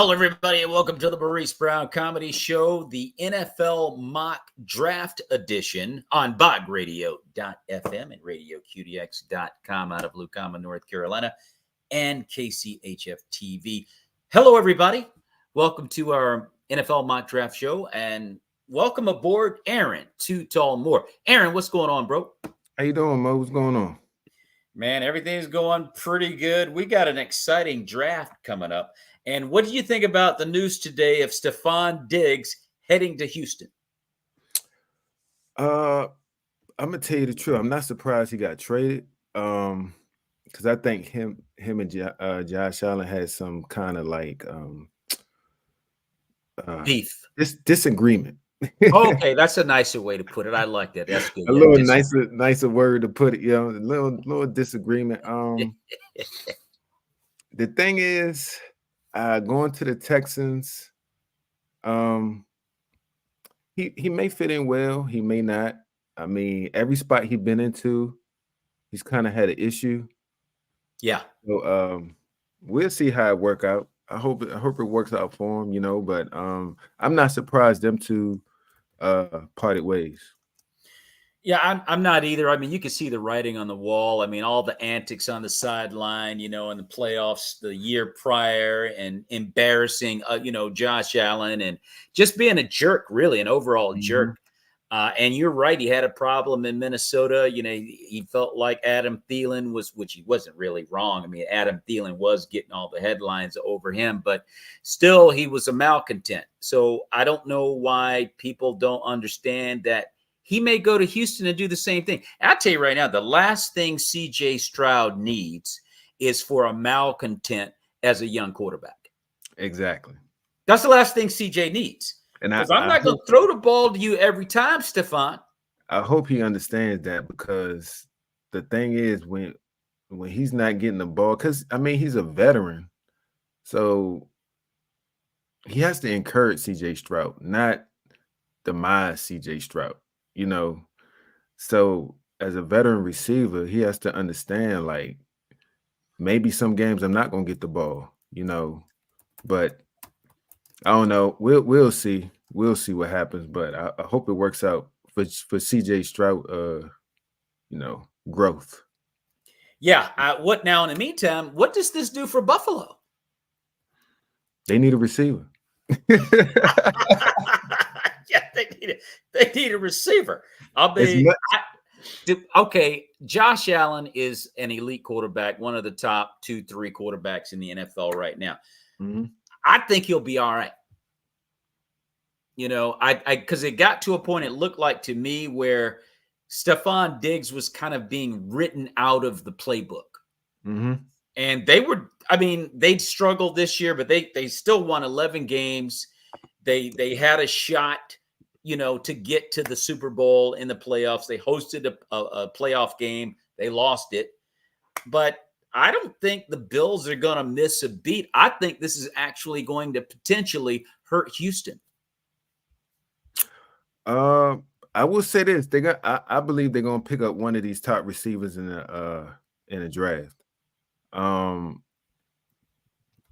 Hello, everybody, and welcome to the Maurice Brown Comedy Show, the NFL Mock Draft Edition on bogradio.fm and radioqdx.com out of Lucama, North Carolina, and KCHF TV. Hello, everybody. Welcome to our NFL Mock Draft Show, and welcome aboard Aaron Too Tall Moore. Aaron, what's going on, bro? How you doing, Mo? What's going on? Man, everything's going pretty good. We got an exciting draft coming up. And what do you think about the news today of Stefon Diggs heading to Houston? I'm gonna tell you the truth. I'm not surprised he got traded. Because I think him and Josh Allen had some kind of like Beef. disagreement. Okay, that's a nicer way to put it. I like that. That's good. A little nicer word to put it. You know, a little disagreement. The thing is, going to the Texans, he may fit in well. He may not. I mean, every spot he's been into, he's kind of had an issue. Yeah. So we'll see how it work out. I hope it works out for him, you know, but I'm not surprised them two parted ways. Yeah, I'm not either. I mean, you can see the writing on the wall. I mean, all the antics on the sideline, you know, in the playoffs the year prior and embarrassing, Josh Allen and just being a jerk, really, an overall jerk. And you're right. He had a problem in Minnesota. You know, he felt like Adam Thielen was, which he wasn't really wrong. I mean, Adam Thielen was getting all the headlines over him, but still he was a malcontent. So I don't know why people don't understand that he may go to Houston and do the same thing. I'll tell you right now, the last thing C.J. Stroud needs is for a malcontent as a young quarterback. Exactly. That's the last thing C.J. needs. And I'm not going to throw the ball to you every time, Stefon. I hope he understands that, because the thing is, when he's not getting the ball, because, I mean, he's a veteran. So he has to encourage C.J. Stroud, not demise C.J. Stroud. You know, so as a veteran receiver, he has to understand, like, maybe some games I'm not gonna get the ball, you know, but I don't know. We'll see. We'll see what happens, but I hope it works out for CJ Stroud, growth. Yeah. What now? In the meantime, what does this do for Buffalo? They need a receiver. Yeah, they need a receiver. Okay, Josh Allen is an elite quarterback, one of the top 2-3 quarterbacks in the NFL right now. Mm-hmm. I think he'll be all right. You know, because it got to a point, it looked like to me, where Stefon Diggs was kind of being written out of the playbook. Mm-hmm. And they'd struggled this year, but they still won 11 games. They had a shot, to get to the Super Bowl in the playoffs. They hosted a playoff game. They lost it. But I don't think the Bills are going to miss a beat. I think this is actually going to potentially hurt Houston. I will say this: I believe they're going to pick up one of these top receivers in the draft.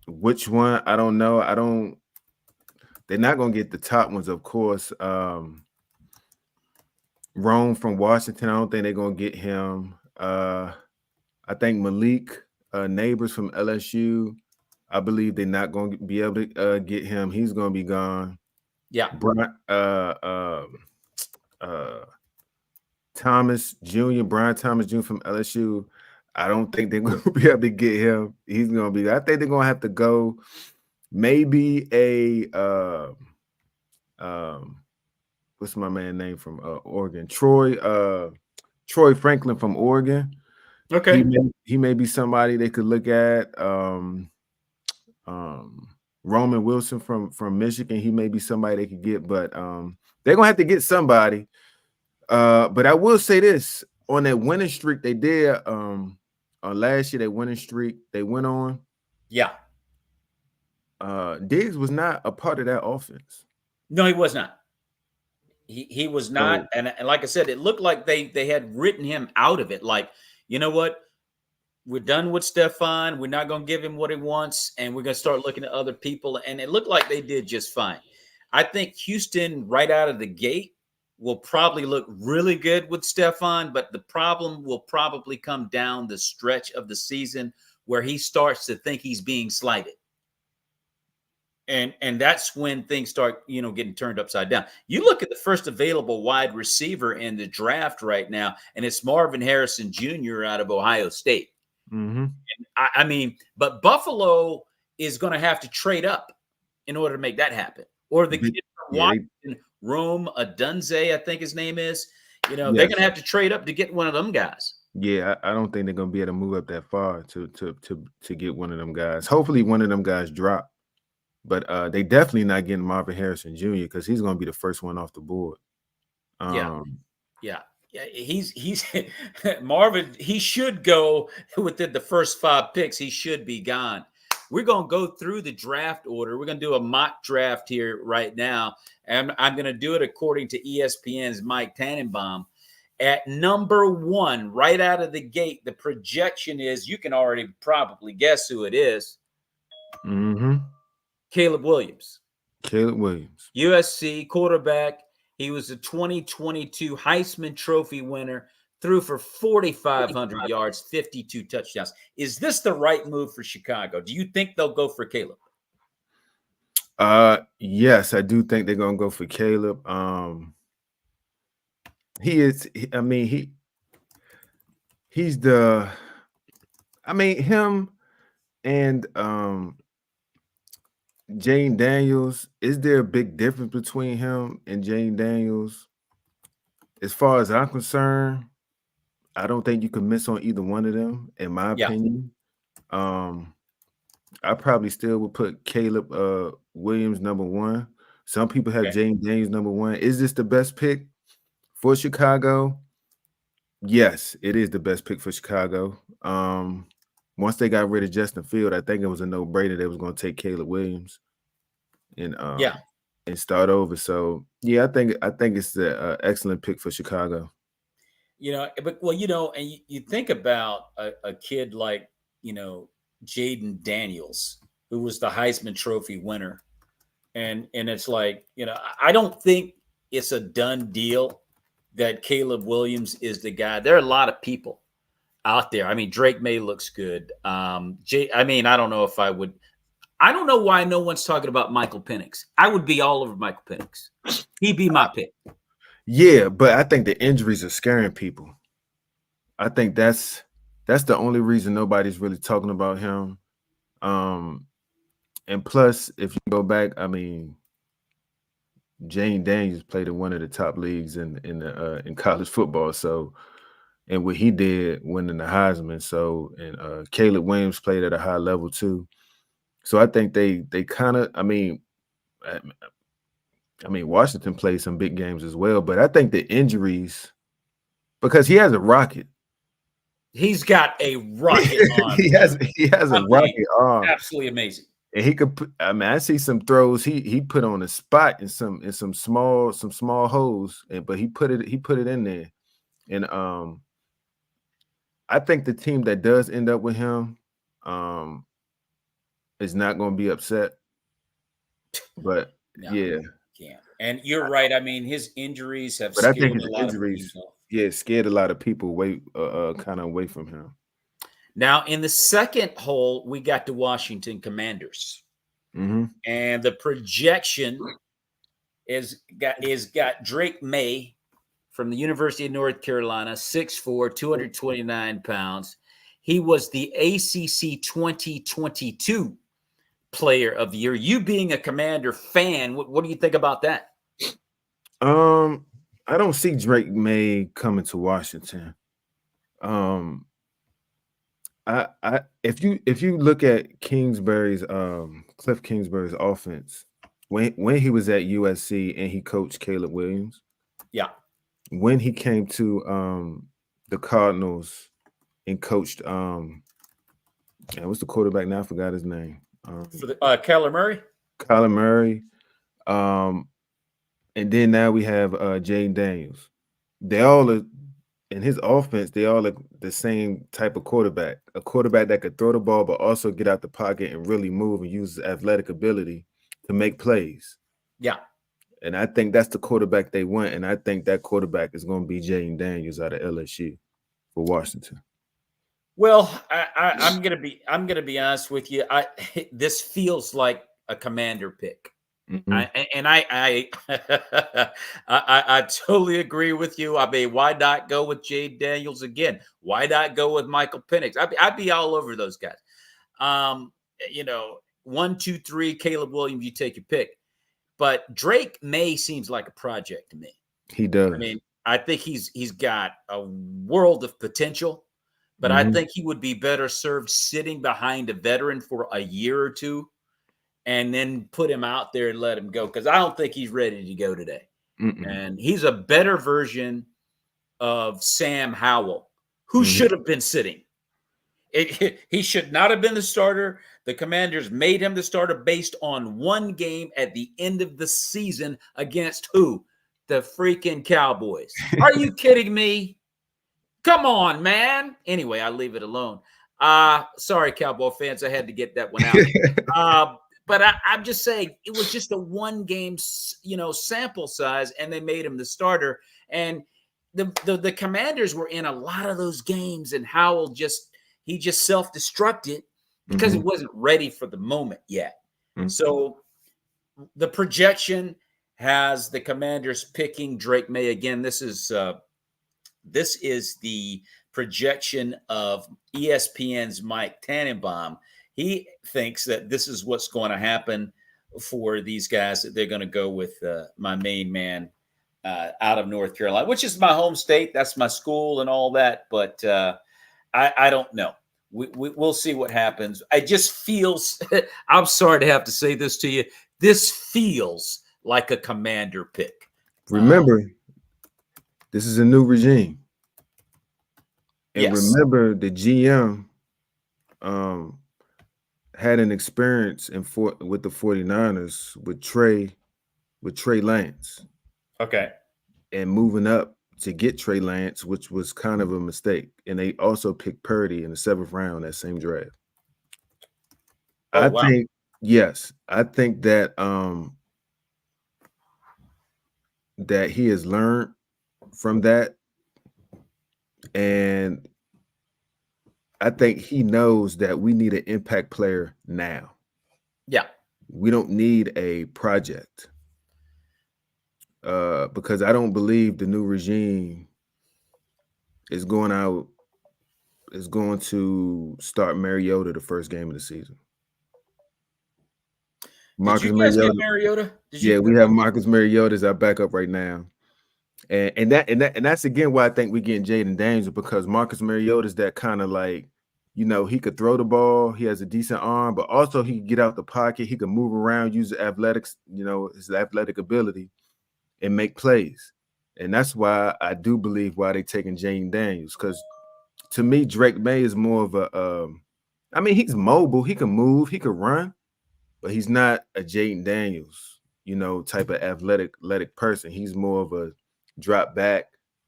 Which one? I don't know. They're not going to get the top ones, of course. Rome from Washington, I don't think they're going to get him. I think Malik Neighbors from LSU, I believe they're not going to be able to get him. He's going to be gone. Yeah. Thomas Jr., Brian Thomas Jr. from LSU, I don't think they're going to be able to get him. He's going to be, I think they're going to have to go maybe what's my man name from Oregon? Troy Franklin from Oregon. Okay. He may be somebody they could look at. Roman Wilson from Michigan, he may be somebody they could get, but they're gonna have to get somebody. But I will say this: on that winning streak they did last year, that winning streak they went on. Yeah. Diggs was not a part of that offense. No, he was not. He was not. And like I said, it looked like they had written him out of it. Like, you know what? we're done with Stefan. We're not going to give him what he wants, and we're going to start looking at other people. And it looked like they did just fine. I think Houston, right out of the gate, will probably look really good with Stefan, but the problem will probably come down the stretch of the season where he starts to think he's being slighted. And that's when things start, getting turned upside down. You look at the first available wide receiver in the draft right now, and it's Marvin Harrison Jr. out of Ohio State. Mm-hmm. I mean, but Buffalo is going to have to trade up in order to make that happen. Or the kid from Washington, Rome Odunze, I think his name is. They're going to have to trade up to get one of them guys. Yeah, I don't think they're going to be able to move up that far to get one of them guys. Hopefully, one of them guys drop. But they definitely not getting Marvin Harrison Jr. because he's going to be the first one off the board. Yeah. He's Marvin. He should go within the first 5 picks. He should be gone. We're going to go through the draft order. We're going to do a mock draft here right now, and I'm going to do it according to ESPN's Mike Tannenbaum. At number 1, right out of the gate, the projection is, you can already probably guess who it is. Mm-hmm. Caleb Williams. USC quarterback. He was a 2022 Heisman Trophy winner, threw for 4,500 yards, 52 touchdowns. Is this the right move for Chicago? Do you think they'll go for Caleb? Yes, I do think they're going to go for Caleb. Him and Jane Daniels, is there a big difference between him and Jane Daniels? As far as I'm concerned, I don't think you can miss on either one of them, in my opinion. I probably still would put Caleb Williams number 1. Some people have Jane Daniels number 1. Is this the best pick for Chicago? Yes, it is the best pick for Chicago. Once they got rid of Justin Field, I think it was a no-brainer they was going to take Caleb Williams and start over. So I think it's an excellent pick for Chicago. And you think about a kid like Jaden Daniels, who was the Heisman Trophy winner, and it's like, I don't think it's a done deal that Caleb Williams is the guy. There are a lot of people out there. I mean, Drake May looks good. I don't know if I would. I don't know why no one's talking about Michael Penix. I would be all over Michael Penix. He'd be my pick. Yeah, but I think the injuries are scaring people. I think that's the only reason nobody's really talking about him. And plus, if you go back, I mean, Jane Daniels played in one of the top leagues in college football. So, and what he did winning the Heisman. So, and Caleb Williams played at a high level too. So I think they kind of, I mean, Washington played some big games as well, but I think the injuries, because he has a rocket. He's got a rocket arm. he has a rocket arm. Absolutely amazing. And he could put, I see some throws he put on the spot in some small holes, but he put it in there. And I think the team that does end up with him is not going to be upset. But yeah. And you're right. I mean, his injuries have scared a lot of people. Yeah, scared a lot of people away from him. Now, in the second hole, we got the Washington Commanders. Mm-hmm. And the projection is got Drake May from the University of North Carolina, 6'4", 229 pounds. He was the ACC 2022 Player of the Year. You being a Commander fan, what do you think about that? I don't see Drake May coming to Washington. If you look at Kingsbury's Cliff Kingsbury's offense when he was at USC and he coached Caleb Williams, when he came to the Cardinals and coached what's the quarterback now? I forgot his name. For the Kyler Murray. Kyler Murray, and then now we have Jane Daniels. They all are in his offense, they all look the same type of quarterback. A quarterback that could throw the ball, but also get out the pocket and really move and use his athletic ability to make plays. Yeah. And I think that's the quarterback they want. And I think that quarterback is going to be Jayden Daniels out of LSU for Washington. Well, I'm gonna be honest with you. This feels like a Commander pick. Mm-hmm. I totally agree with you. I mean, why not go with Jayden Daniels again? Why not go with Michael Penix? I'd be all over those guys. 1, 2, 3, Caleb Williams, you take your pick. But Drake May seems like a project to me. He does. I mean, I think he's got a world of potential, but I think he would be better served sitting behind a veteran for a year or two and then put him out there and let him go, because I don't think he's ready to go today. And he's a better version of Sam Howell, who should have been sitting. He should not have been the starter. The Commanders made him the starter based on one game at the end of the season against who? The freaking Cowboys. Are you kidding me? Come on, man. Anyway, I leave it alone. Sorry, Cowboy fans. I had to get that one out. But I'm just saying it was just a one game, sample size, and they made him the starter. And the Commanders were in a lot of those games, and Howell just self-destructed because he wasn't ready for the moment yet. So the projection has the Commanders picking Drake May again. This is the projection of ESPN's Mike Tannenbaum. He thinks that this is what's going to happen for these guys, that they're going to go with my main man out of North Carolina, which is my home state. That's my school and all that. But I don't know. We'll see what happens. I just feels – I'm sorry to have to say this to you. This feels like a Commander pick. Remember, this is a new regime. And remember, the GM had an experience with the 49ers with Trey Lance. Okay. And moving up to get Trey Lance, which was kind of a mistake. And they also picked Purdy in the 7th round, that same draft. I think that that he has learned from that. And I think he knows that we need an impact player now. Yeah. We don't need a project. Because I don't believe the new regime is going to start Mariota the first game of the season. Did you guys get Mariota? We have Marcus Mariota as our backup right now. And that's again why I think we're getting Jayden Daniels, because Marcus Mariota is that kind of like, he could throw the ball, he has a decent arm, but also he can get out the pocket, he can move around, use the athletics, his athletic ability, and make plays. And that's why I do believe why they're taking Jayden Daniels, because to me, Drake May is more of a he's mobile, he can move, he can run, but he's not a Jayden Daniels, type of athletic person. He's more of a drop back,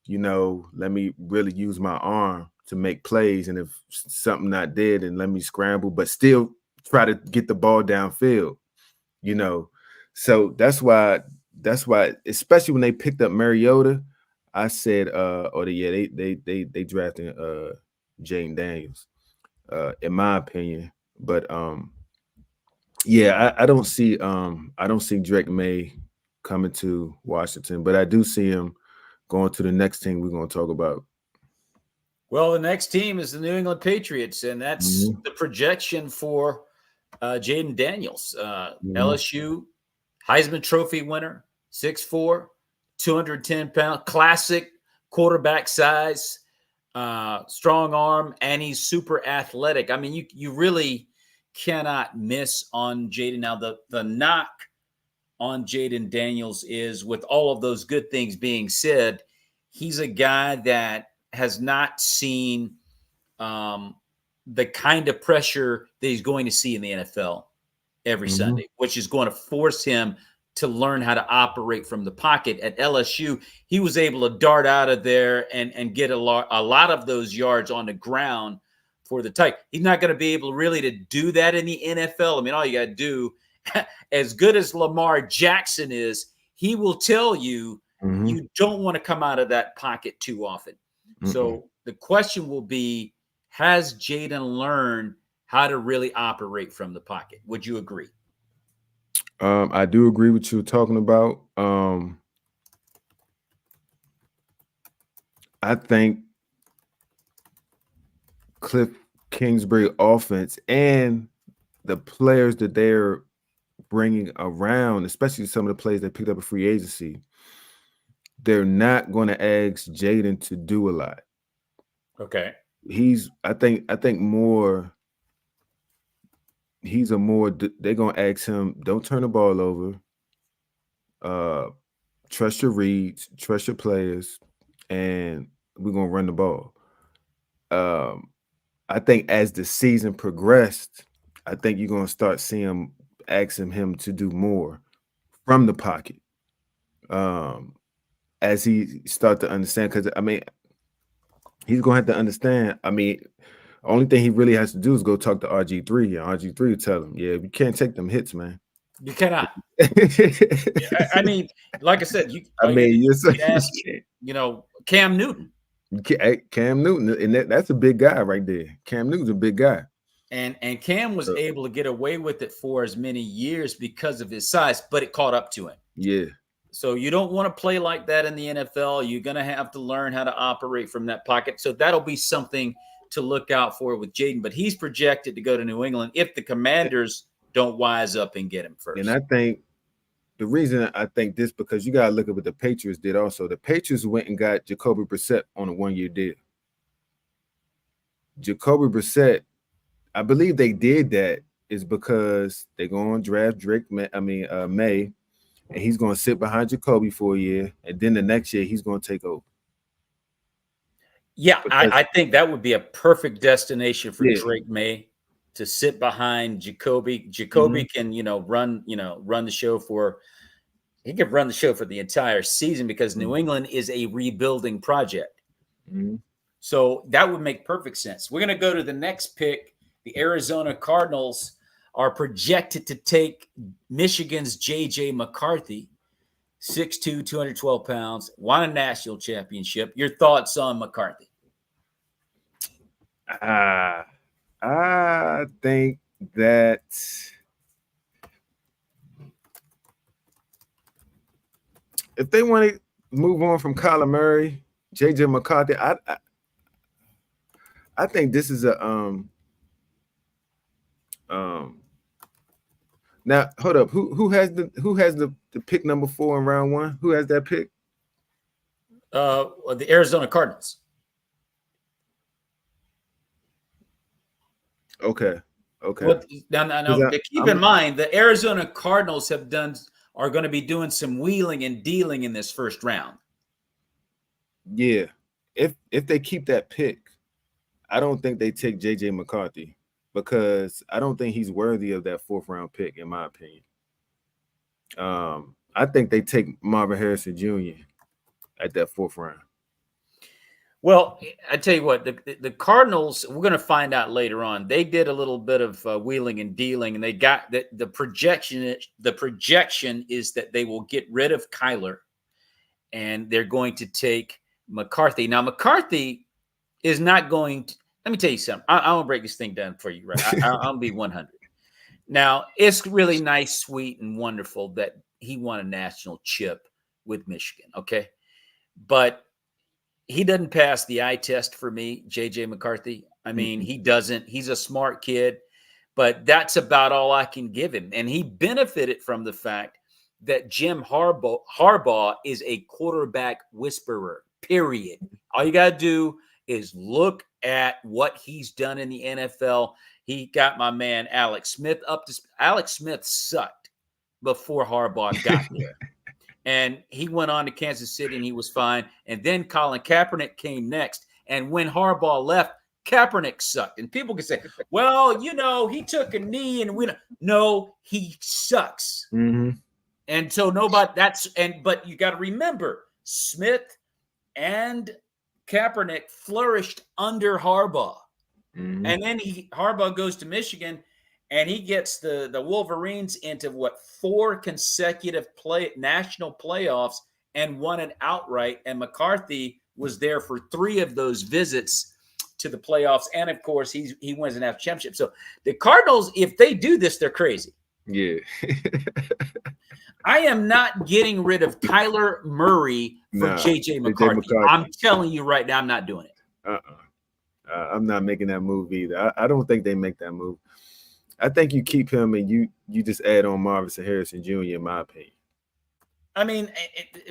let me really use my arm to make plays, and if something not dead, and let me scramble, but still try to get the ball downfield, So that's why, especially when they picked up Mariota, I said, they drafted Jayden Daniels, in my opinion. But I don't see Drake May coming to Washington, but I do see him going to the next team we're going to talk about. Well, the next team is the New England Patriots, and that's the projection for Jayden Daniels, LSU Heisman Trophy winner, 6'4", 210-pound, classic quarterback size, strong arm, and he's super athletic. I mean, you really cannot miss on Jayden. Now, the knock on Jayden Daniels is, with all of those good things being said, he's a guy that has not seen the kind of pressure that he's going to see in the NFL every Sunday, which is going to force him to learn how to operate from the pocket. At LSU, he was able to dart out of there and get a lot of those yards on the ground for the tight. He's not going to be able really to do that in the NFL. I mean, all you got to do, as good as Lamar Jackson is, he will tell you you don't want to come out of that pocket too often. So the question will be, has Jayden learned how to really operate from the pocket? Would you agree? I do agree with you talking about. I think Cliff Kingsbury offense and the players that they're bringing around, especially some of the players that picked up a free agency, they're not going to ask Jayden to do a lot. Okay. I think more. They're going to ask him, don't turn the ball over. Trust your reads, trust your players, and we're going to run the ball. I think as the season progressed, I think you're going to start seeing asking him to do more from the pocket. As he start to understand, because I mean, he's going to have to understand. I mean, only thing he really has to do is go talk to RG3, and RG3 will tell him, yeah, we can't take them hits, man. You cannot. I mean, like I said, Cam Newton. Cam Newton, and that's a big guy right there. Cam Newton's a big guy. And Cam was able to get away with it for as many years because of his size, but it caught up to him. Yeah. So you don't want to play like that in the NFL. You're going to have to learn how to operate from that pocket. So that'll be something to look out for with Jayden. But he's projected to go to New England if the Commanders don't wise up and get him first. And I think the reason I think this, because you got to look at what the Patriots did also. The Patriots went and got Jacoby Brissett on a 1-year deal. Jacoby Brissett, I believe they did that is because they're going to draft May, and he's going to sit behind Jacoby for a year, and then the next year he's going to take over. Yeah, I think that would be a perfect destination for Drake May to sit behind Jacoby. Jacoby can, run the show for the entire season because New England is a rebuilding project. So that would make perfect sense. We're going to go to the next pick. The Arizona Cardinals are projected to take Michigan's J.J. McCarthy, 6'2", 212 pounds, won a national championship. Your thoughts on McCarthy? I think that if they want to move on from Kyler Murray, J.J. McCarthy, I think this is a now hold up. Who has the pick number 4 in round 1? Who has that pick? The Arizona Cardinals. Okay. Well, now, keep in mind the Arizona Cardinals are going to be doing some wheeling and dealing in this first round. Yeah, if they keep that pick, I don't think they take J.J. McCarthy because I don't think he's worthy of that 4th round pick, in my opinion. I think they take Marvin Harrison Jr. at that 4th round. Well, I tell you what, the Cardinals, we're going to find out later on. They did a little bit of wheeling and dealing, and they got the projection. The projection is that they will get rid of Kyler, and they're going to take McCarthy. Now, McCarthy is not going to. Let me tell you something. I'm going to break this thing down for you, right? I'll be 100. Now, it's really nice, sweet, and wonderful that he won a national chip with Michigan, okay? But he doesn't pass the eye test for me, J.J. McCarthy. I mean, he doesn't. He's a smart kid, but that's about all I can give him. And he benefited from the fact that Jim Harbaugh is a quarterback whisperer, period. All you got to do is look at what he's done in the NFL. He got my man Alex Smith up to – Alex Smith sucked before Harbaugh got there. And he went on to Kansas City, and he was fine. And then Colin Kaepernick came next. And when Harbaugh left, Kaepernick sucked. And people can say, well, he took a knee and we – no, he sucks. And so but you got to remember, Smith and Kaepernick flourished under Harbaugh. Mhm. And then Harbaugh goes to Michigan and he gets the Wolverines into 4 consecutive national playoffs and won it outright. And McCarthy was there for 3 of those visits to the playoffs. And of course, he wins an national championship. So the Cardinals, if they do this, they're crazy. Yeah. I am not getting rid of Kyler Murray for JJ McCarthy. I'm telling you right now, I'm not doing it. I'm not making that move either. I don't think they make that move. I think you keep him and you just add on Marvin Harrison Jr. in my opinion. I mean,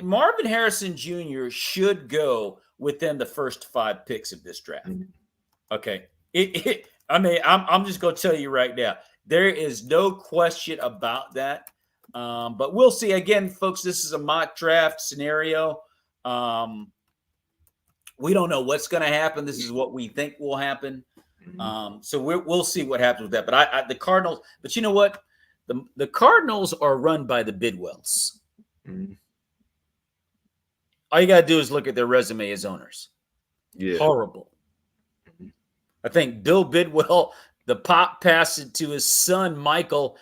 Marvin Harrison Jr. should go within the first 5 picks of this draft. Mm-hmm. Okay. I'm just going to tell you right now, there is no question about that. But we'll see. Again, folks, this is a mock draft scenario. We don't know what's going to happen. This is what we think will happen. So we'll see what happens with that. But the Cardinals. But you know what? The Cardinals are run by the Bidwells. Mm-hmm. All you got to do is look at their resume as owners. Yeah, horrible. Mm-hmm. I think Bill Bidwell, the pop passed it to his son Michael,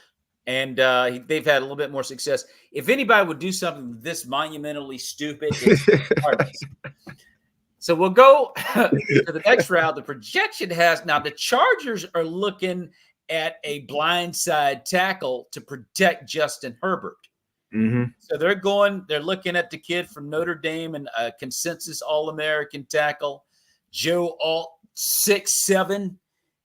and they've had a little bit more success. If anybody would do something this monumentally stupid, it's the Cardinals. So we'll go to the next round. The projection has now the Chargers are looking at a blindside tackle to protect Justin Herbert. Mm-hmm. So they're looking at the kid from Notre Dame and a consensus All-American tackle, Joe Alt, 6'7",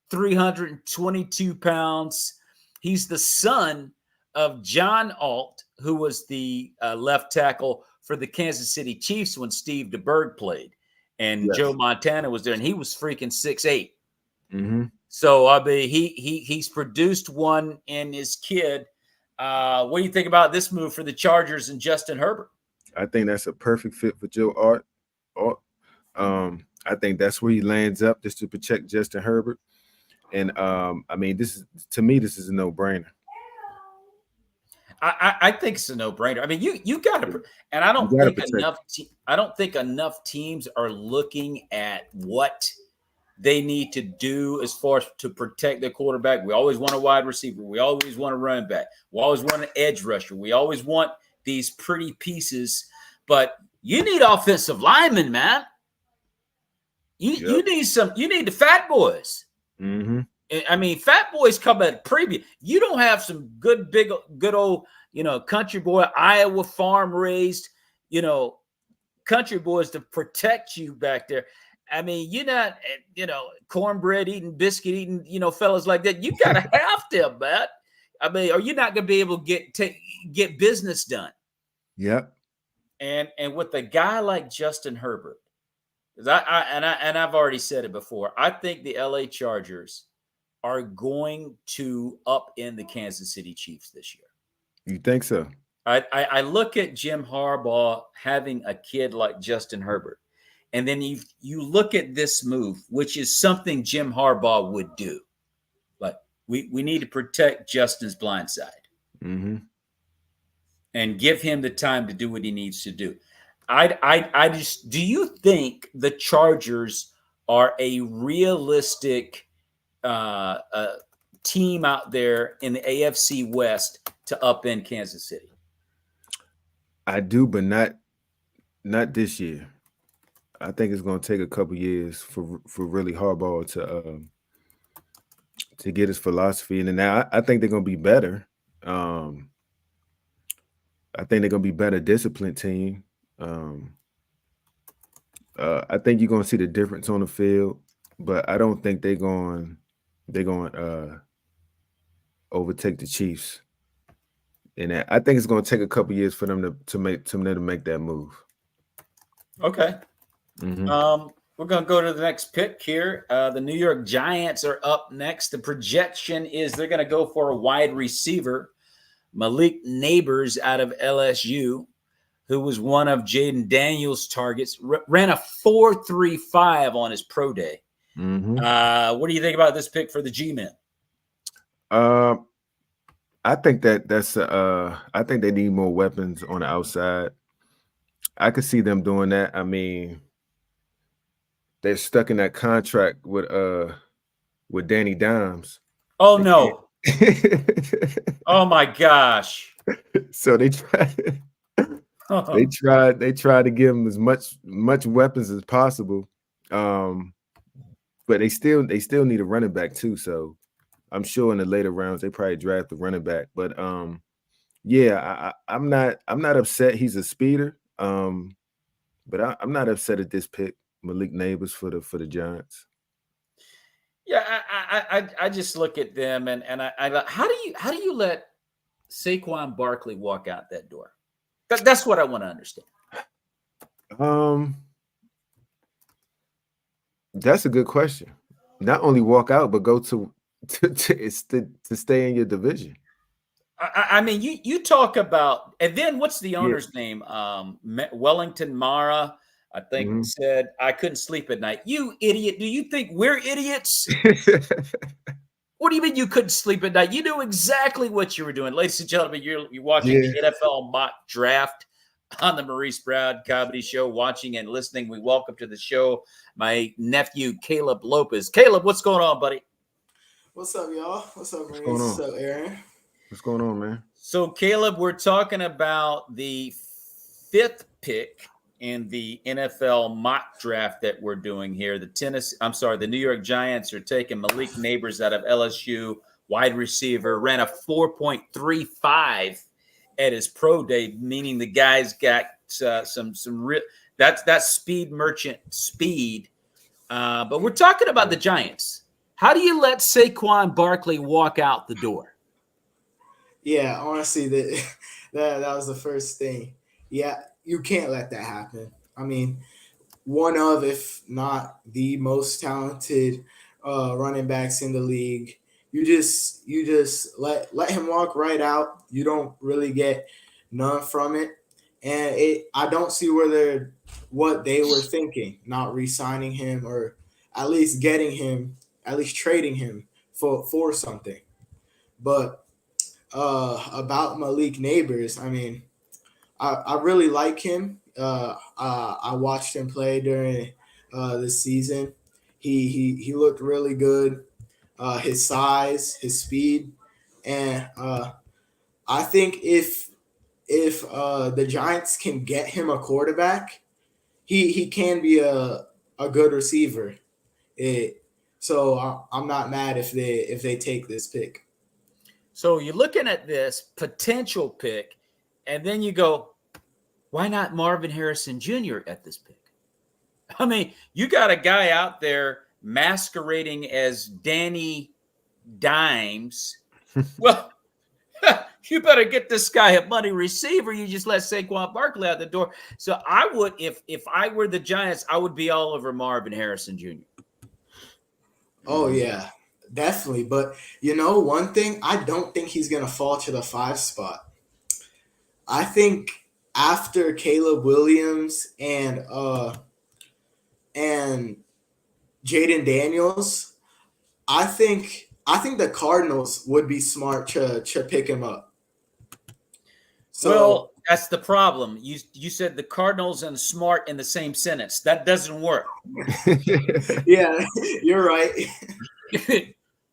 322 pounds. He's the son of John Alt, who was the left tackle for the Kansas City Chiefs when Steve DeBerg played. And yes. Joe Montana was there, and he was freaking 6'8". Mm-hmm. So I mean, he's produced one in his kid. What do you think about this move for the Chargers and Justin Herbert? I think that's a perfect fit for Joe Alt. I think that's where he lands up, just to protect Justin Herbert. And I mean, this is a no-brainer. I think it's a no-brainer. I mean, you got to, and I don't think enough teams are looking at what they need to do as far as to protect their quarterback. We always want a wide receiver. We always want a running back. We always want an edge rusher. We always want these pretty pieces, but you need offensive linemen, man. You need the fat boys. Mm-hmm. I mean, fat boys come at preview. You don't have some good old, country boy, Iowa farm raised, country boys to protect you back there. I mean, you're not, cornbread eating, biscuit eating, fellas like that. You got to have them, man. I mean, or you're not going to be able to get business done. Yep. And with a guy like Justin Herbert, I've already said it before, I think the LA Chargers are going to upend the Kansas City Chiefs this year. You think so? I look at Jim Harbaugh having a kid like Justin Herbert, and then you look at this move, which is something Jim Harbaugh would do. But we need to protect Justin's blind side. Mm-hmm. And give him the time to do what he needs to do. Do you think the Chargers are a realistic team out there in the AFC West to upend Kansas City? I do, but not this year. I think it's going to take a couple years for really Harbaugh to get his philosophy. And now I think they're going to be better. I think they're going to be better disciplined team. I think you're going to see the difference on the field, but I don't think they're going overtake the Chiefs. And I think it's going to take a couple years for them to make that move. Okay. Mm-hmm. We're going to go to the next pick here. The New York Giants are up next. The projection is they're going to go for a wide receiver, Malik Nabers out of LSU, who was one of Jaden Daniels' targets, ran a 4.35 on his pro day. Mm-hmm. What do you think about this pick for the G-Men? I think that's I think they need more weapons on the outside. I could see them doing that. I mean, they're stuck in that contract with Danny Dimes. Oh They no. can't. Oh my gosh. So they tried to give him as much weapons as possible. But they still need a running back too. So I'm sure in the later rounds they probably draft the running back. But yeah, I'm not upset. He's a speeder. But I'm not upset at this pick, Malik Neighbors for the Giants. Yeah, I just look at them and I how do you let Saquon Barkley walk out that door? That's what I want to understand. That's a good question. Not only walk out, but go to stay in your division. I mean, you talk about, and then what's the owner's name? Wellington Mara, I think, said, I couldn't sleep at night. You idiot. Do you think we're idiots? What do you mean you couldn't sleep at night? You knew exactly what you were doing. Ladies and gentlemen, you're watching the NFL mock draft on the Maurice Brown Comedy Show. Watching and listening, we welcome to the show my nephew, Caleb Lopez. Caleb, what's going on, buddy? What's up, y'all? What's up, Maurice? What's up, Aaron? What's going on, man? So, Caleb, we're talking about the 5th pick in the NFL mock draft that we're doing here. The New York Giants are taking Malik Neighbors out of LSU, wide receiver, ran a 4.35 at his pro day, meaning the guy's got some real that's speed merchant speed. But we're talking about the Giants. How do you let Saquon Barkley walk out the door? Yeah, honestly, that was the first thing. Yeah, you can't let that happen. I mean, one of, if not the most talented running backs in the league. You just let him walk right out. You don't really get none from it, and I don't see what they were thinking, not re-signing him or at least trading him for something. But about Malik Neighbors, I mean, I really like him. I watched him play during this season. He looked really good. His size, his speed, and I think if the Giants can get him a quarterback, he can be a good receiver. So I'm not mad if they take this pick. So you're looking at this potential pick, and then you go, why not Marvin Harrison Jr. at this pick? I mean, you got a guy out there masquerading as Danny Dimes. Well, you better get this guy a money receiver. You just let Saquon Barkley out the door. So I would, if I were the Giants, I would be all over Marvin Harrison Jr. Oh, yeah, definitely. But, one thing, I don't think he's going to fall to the 5 spot. I think after Caleb Williams and Jaden Daniels, I think the Cardinals would be smart to pick him up. So, well, that's the problem. You said the Cardinals and smart in the same sentence. That doesn't work. Yeah, you're right.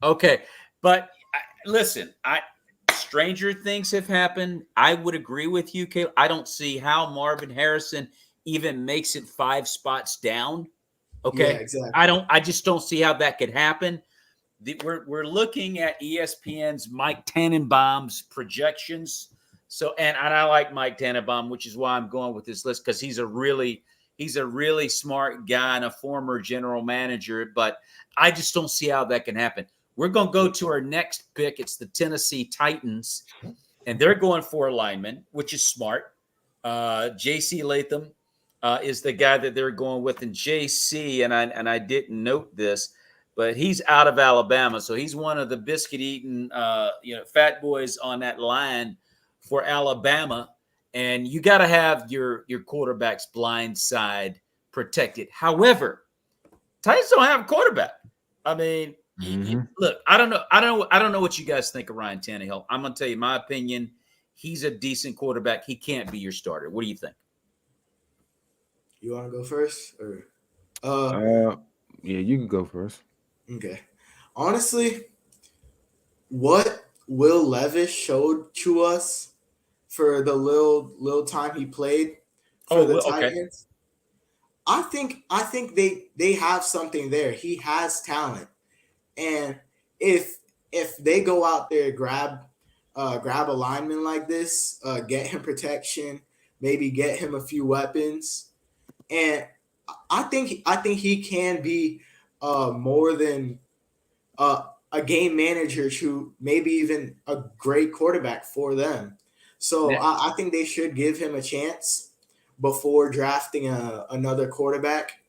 Okay, but listen, stranger things have happened. I would agree with you, Caleb. I don't see how Marvin Harrison even makes it 5 spots down. Okay, yeah, exactly. I just don't see how that could happen. We're looking at ESPN's Mike Tannenbaum's projections. So, and I like Mike Tannenbaum, which is why I'm going with this list, because he's a really smart guy and a former general manager. But I just don't see how that can happen. We're going to go to our next pick. It's the Tennessee Titans, and they're going for a lineman, which is smart. J.C. Latham is the guy that they're going with, and J.C. and I didn't note this, but he's out of Alabama, so he's one of the biscuit-eating, fat boys on that line for Alabama, and you got to have your quarterback's blind side protected. However, Titans don't have a quarterback. I mean, Mhm. Look, I don't know what you guys think of Ryan Tannehill. I'm going to tell you my opinion. He's a decent quarterback. He can't be your starter. What do you think? You want to go first, or Uh, yeah, you can go first. okay? Honestly, what Will Levis showed to us for the little time he played for Oh, the okay. Titans, I think they have something there. He has talent, and if they go out there, grab a lineman like this, get him protection, maybe get him a few weapons, and I think he can be more than a game manager to maybe even a great quarterback for them. So Now, I think they should give him a chance before drafting another quarterback.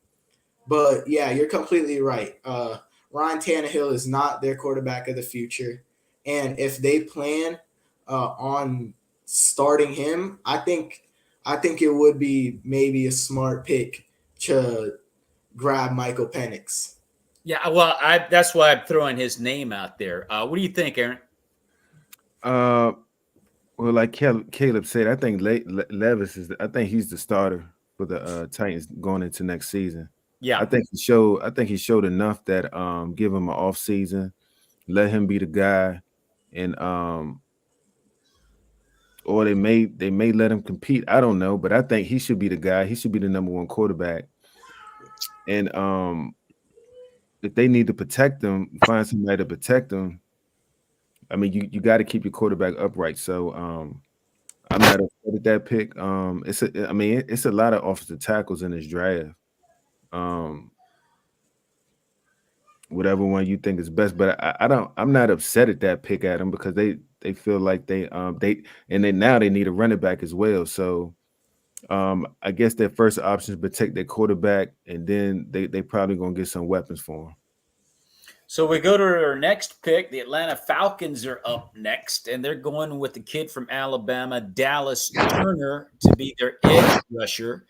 But yeah, you're completely right. Ryan Tannehill is not their quarterback of the future, and if they plan on starting him, I think it would be maybe a smart pick to grab Michael Penix. yeah, well, that's why I'm throwing his name out there. What do you think, Aaron? Uh, well, like Caleb said, I think Levis I think he's the starter for the Titans going into next season. Yeah. I think he showed enough that give him an off season, let him be the guy, and or they may let him compete. I don't know, but I think he should be the guy. He should be the number one quarterback. And if they need to protect them, find somebody to protect them. I mean, you got to keep your quarterback upright. So I'm not upset at that pick. I mean, it's a lot of offensive tackles in this draft. Um, whatever one you think is best, but I'm not upset at that pick, Adam, because they feel like they now they need a running back as well. So I guess their first option is protect their quarterback, and then they probably gonna get some weapons for him. So we go to our next pick. The Atlanta Falcons are up next, and they're going with the kid from Alabama, Dallas Turner, to be their edge rusher.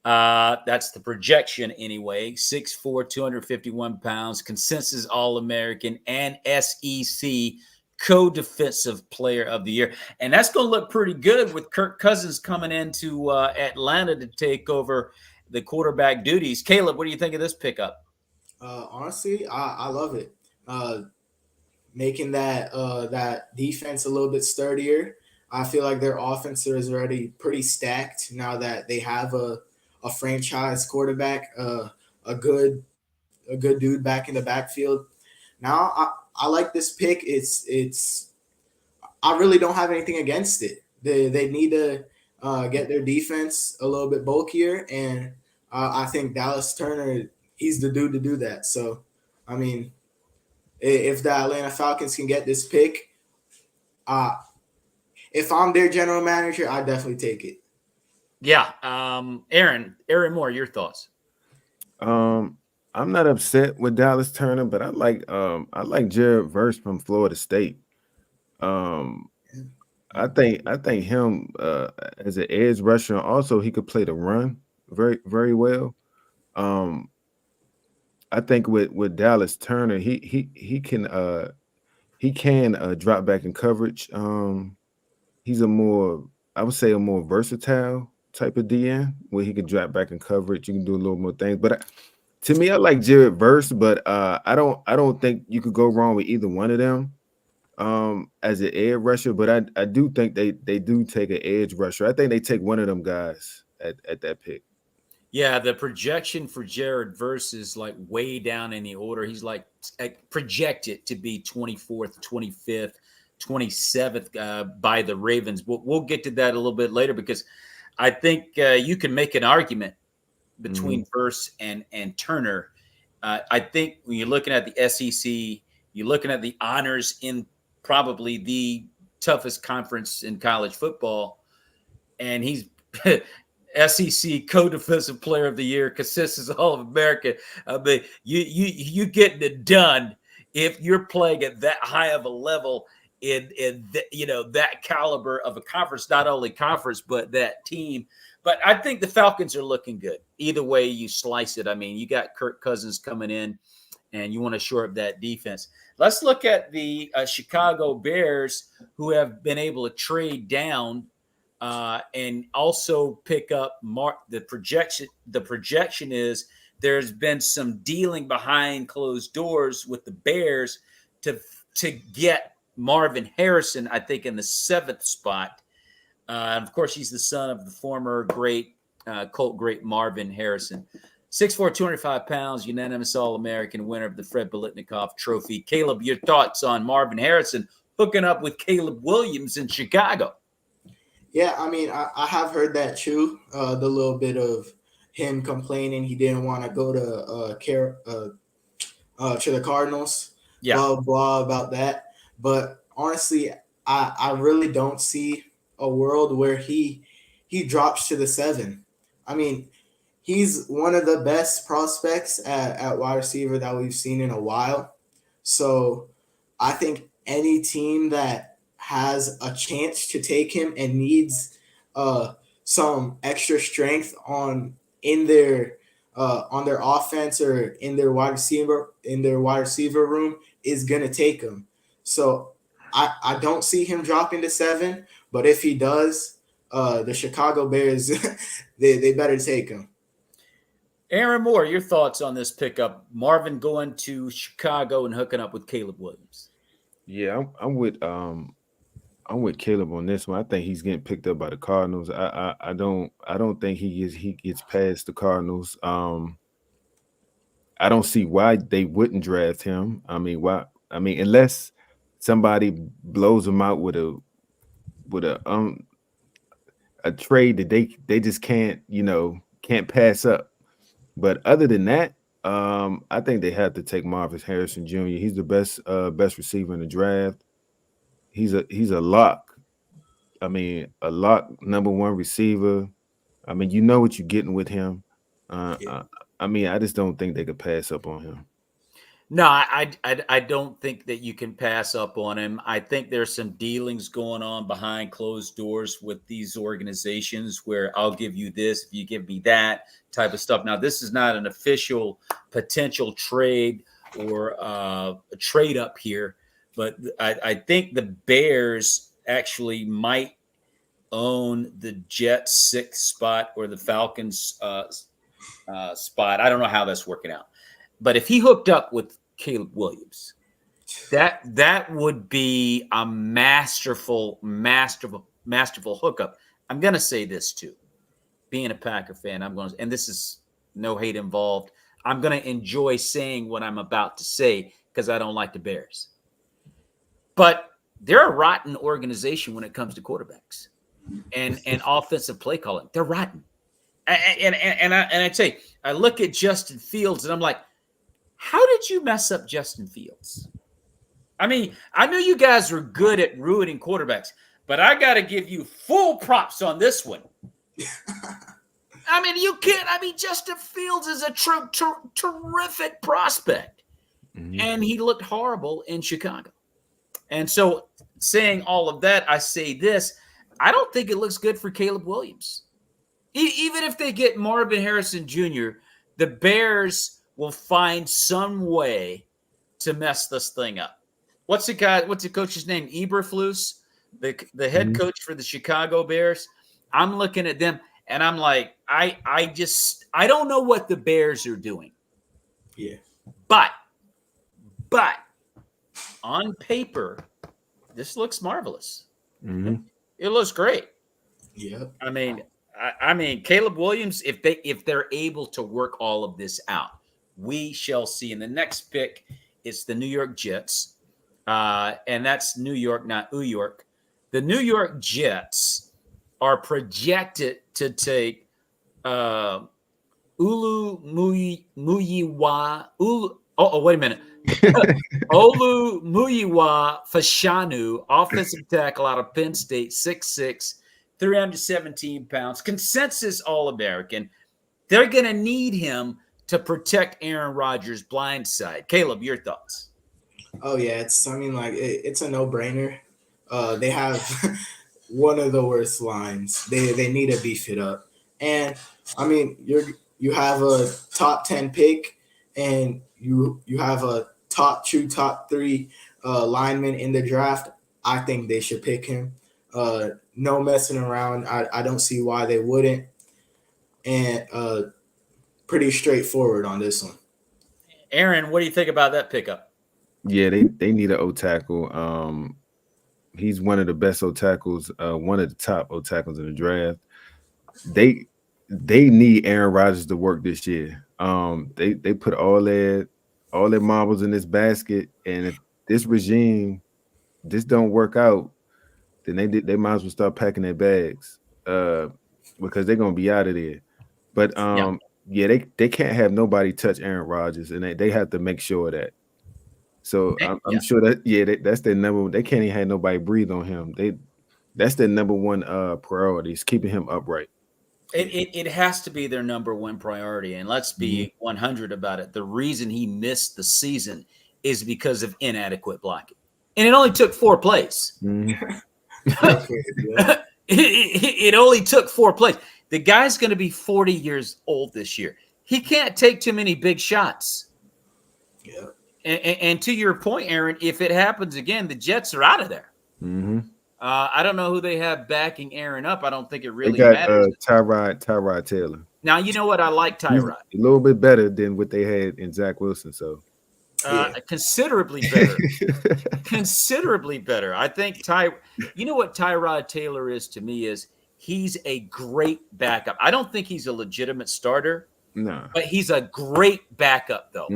That's the projection anyway. 6'4", 251 pounds, consensus All-American, and SEC co-defensive player of the year. And that's going to look pretty good with Kirk Cousins coming into Atlanta to take over the quarterback duties. Caleb, what do you think of this pickup? Honestly, I love it. Making that defense a little bit sturdier. I feel like their offense is already pretty stacked now that they have a franchise quarterback, a good dude back in the backfield. Now I like this pick. It's I really don't have anything against it. They need to get their defense a little bit bulkier, and I think Dallas Turner, he's the dude to do that. So I mean, if the Atlanta Falcons can get this pick, uh, if I'm their general manager, I definitely take it. Yeah. Aaron Moore, your thoughts? I'm not upset with Dallas Turner, but I like Jared Verse from Florida State. Um, I think him as an edge rusher. Also, he could play the run very very well. Um, I think with Dallas Turner, he can drop back in coverage. He's I would say a more versatile type of DN where he can drop back in coverage. You can do a little more things. But to me, I like Jared Verse, but I don't think you could go wrong with either one of them as an edge rusher. But I do think they do take an edge rusher. I think they take one of them guys at that pick. Yeah, the projection for Jared Verse is like way down in the order. He's like projected to be 24th, 25th, 27th by the Ravens. We'll get to that a little bit later because I think you can make an argument between Verse and Turner. I think when you're looking at the SEC, you're looking at the honors in probably the toughest conference in college football, and he's SEC co-defensive player of the year, consensus All-American. I mean, you getting it done if you're playing at that high of a level in that caliber of a conference, not only conference but that team. But I think the Falcons are looking good. Either way you slice it. I mean, you got Kirk Cousins coming in. and you want to shore up that defense. Let's look at the Chicago Bears, who have been able to trade down and also pick up the projection. The projection is there's been some dealing behind closed doors with the Bears to get Marvin Harrison, I think, in the 7th spot. And of course, he's the son of the former great Colt great Marvin Harrison. 6'4", 205 pounds, unanimous All-American, winner of the Fred Biletnikoff Trophy. Caleb, your thoughts on Marvin Harrison hooking up with Caleb Williams in Chicago? Yeah, I mean, I have heard that too. The little bit of him complaining he didn't want to go to the Cardinals. Yeah. Blah blah about that. But honestly, I really don't see a world where he drops to the 7. I mean, he's one of the best prospects at wide receiver that we've seen in a while. So I think any team that has a chance to take him and needs some extra strength on their offense or in their wide receiver room is gonna take him. So I don't see him dropping to 7, but if he does, the Chicago Bears they better take him. Aaron Moore, your thoughts on this pickup? Marvin going to Chicago and hooking up with Caleb Williams. Yeah, I'm with Caleb on this one. I think he's getting picked up by the Cardinals. I don't think he gets past the Cardinals. I don't see why they wouldn't draft him. I mean, why? I mean, unless somebody blows him out with a trade that they just can't pass up. But other than that, I think they have to take Marvin Harrison Jr. He's the best receiver in the draft. He's a lock. I mean, a lock number 1 receiver. I mean, you know what you're getting with him. I mean, I just don't think they could pass up on him. No, I don't think that you can pass up on him. I think there's some dealings going on behind closed doors with these organizations where I'll give you this if you give me that type of stuff. Now, this is not an official potential trade or a trade up here, but I think the Bears actually might own the Jets' 6th spot or the Falcons' spot. I don't know how that's working out. But if he hooked up with Caleb Williams, that would be a masterful hookup. I'm going to say this too. Being a Packer fan, and this is no hate involved, I'm going to enjoy saying what I'm about to say because I don't like the Bears. But they're a rotten organization when it comes to quarterbacks and offensive play calling. They're rotten. And I'd say, I look at Justin Fields and I'm like, how did you mess up Justin Fields? I mean, I knew you guys were good at ruining quarterbacks, but I got to give you full props on this one. I mean, you can't. I mean, Justin Fields is a terrific prospect, and he looked horrible in Chicago. And so, saying all of that, I say this: I don't think it looks good for Caleb Williams. Even if they get Marvin Harrison Jr., the Bears will find some way to mess this thing up. What's the coach's name? Eberflus, the head coach for the Chicago Bears. I'm looking at them and I'm like, I don't know what the Bears are doing. Yeah. But on paper, this looks marvelous. Mm-hmm. It looks great. Yeah. I mean, Caleb Williams, if they're able to work all of this out, we shall see. And the next pick is the New York Jets. And that's New York, not New York. The New York Jets are projected to take Olu Muyiwa. Wait a minute. Olu Muyiwa Fashanu, offensive tackle out of Penn State, 6'6", 317 pounds, consensus All-American. They're going to need him to protect Aaron Rodgers' blind side. Caleb, your thoughts? Oh, yeah. It's a no-brainer. They have one of the worst lines. They need to beef it up. And, I mean, you have a top 10 pick, and you have a top 3 lineman in the draft, I think they should pick him. No messing around. I don't see why they wouldn't. And pretty straightforward on this one. Aaron, what do you think about that pickup? Yeah, they need an O tackle. He's one of the best O tackles, one of the top O tackles in the draft. They need Aaron Rodgers to work this year. They put all their marbles in this basket, and if this regime don't work out, then they might as well start packing their bags, because they're gonna be out of there. But yeah, they can't have nobody touch Aaron Rodgers, and they have to make sure of that. So I'm sure that that's their number one. They can't even have nobody breathe on him. That's their number one priority, is keeping him upright. It has to be their number one priority. And let's be 100 about it. The reason he missed the season is because of inadequate blocking. And it only took 4 plays. It only took 4 plays. The guy's going to be 40 years old this year. He can't take too many big shots. Yeah. And to your point, Aaron, if it happens again, the Jets are out of there. I don't know who they have backing Aaron up. I don't think it really matters. Tyrod Taylor. Now, you know what? I like Tyrod. He's a little bit better than what they had in Zach Wilson. So considerably better. Considerably better. I think you know what Tyrod Taylor is to me is he's a great backup. I don't think he's a legitimate starter. No. But he's a great backup, though.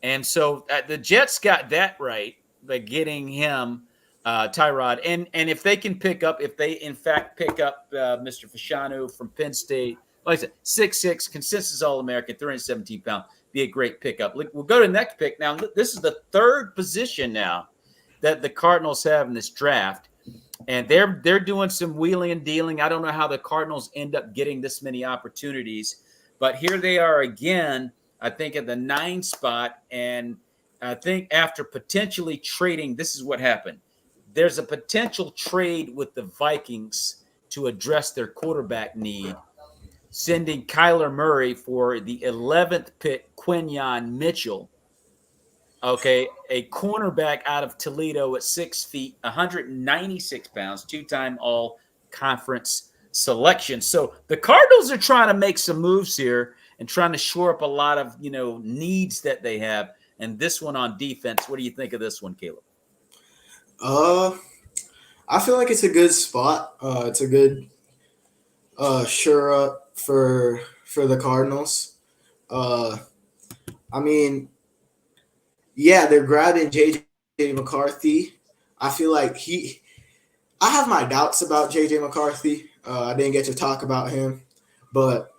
And so the Jets got that right by getting him, Tyrod. And if they can if they in fact pick up Mr. Fashanu from Penn State, like I said, 6'6", consensus All-American, 317 pounds, be a great pickup. We'll go to the next pick. Now, this is the 3rd position now that the Cardinals have in this draft. And they're doing some wheeling and dealing. I don't know how the Cardinals end up getting this many opportunities. But here they are again, I think, at the 9 spot. And I think after potentially trading, this is what happened. There's a potential trade with the Vikings to address their quarterback need, sending Kyler Murray for the 11th pick, Quinyon Mitchell. Okay, a cornerback out of Toledo at 6 feet, 196 pounds, 2-time all-conference selection. So the Cardinals are trying to make some moves here and trying to shore up a lot of, needs that they have. And this one on defense, what do you think of this one, Caleb? I feel like it's a good spot. It's a good shore up for the Cardinals. I mean, yeah, they're grabbing JJ McCarthy. I feel like I have my doubts about JJ McCarthy. I didn't get to talk about him, but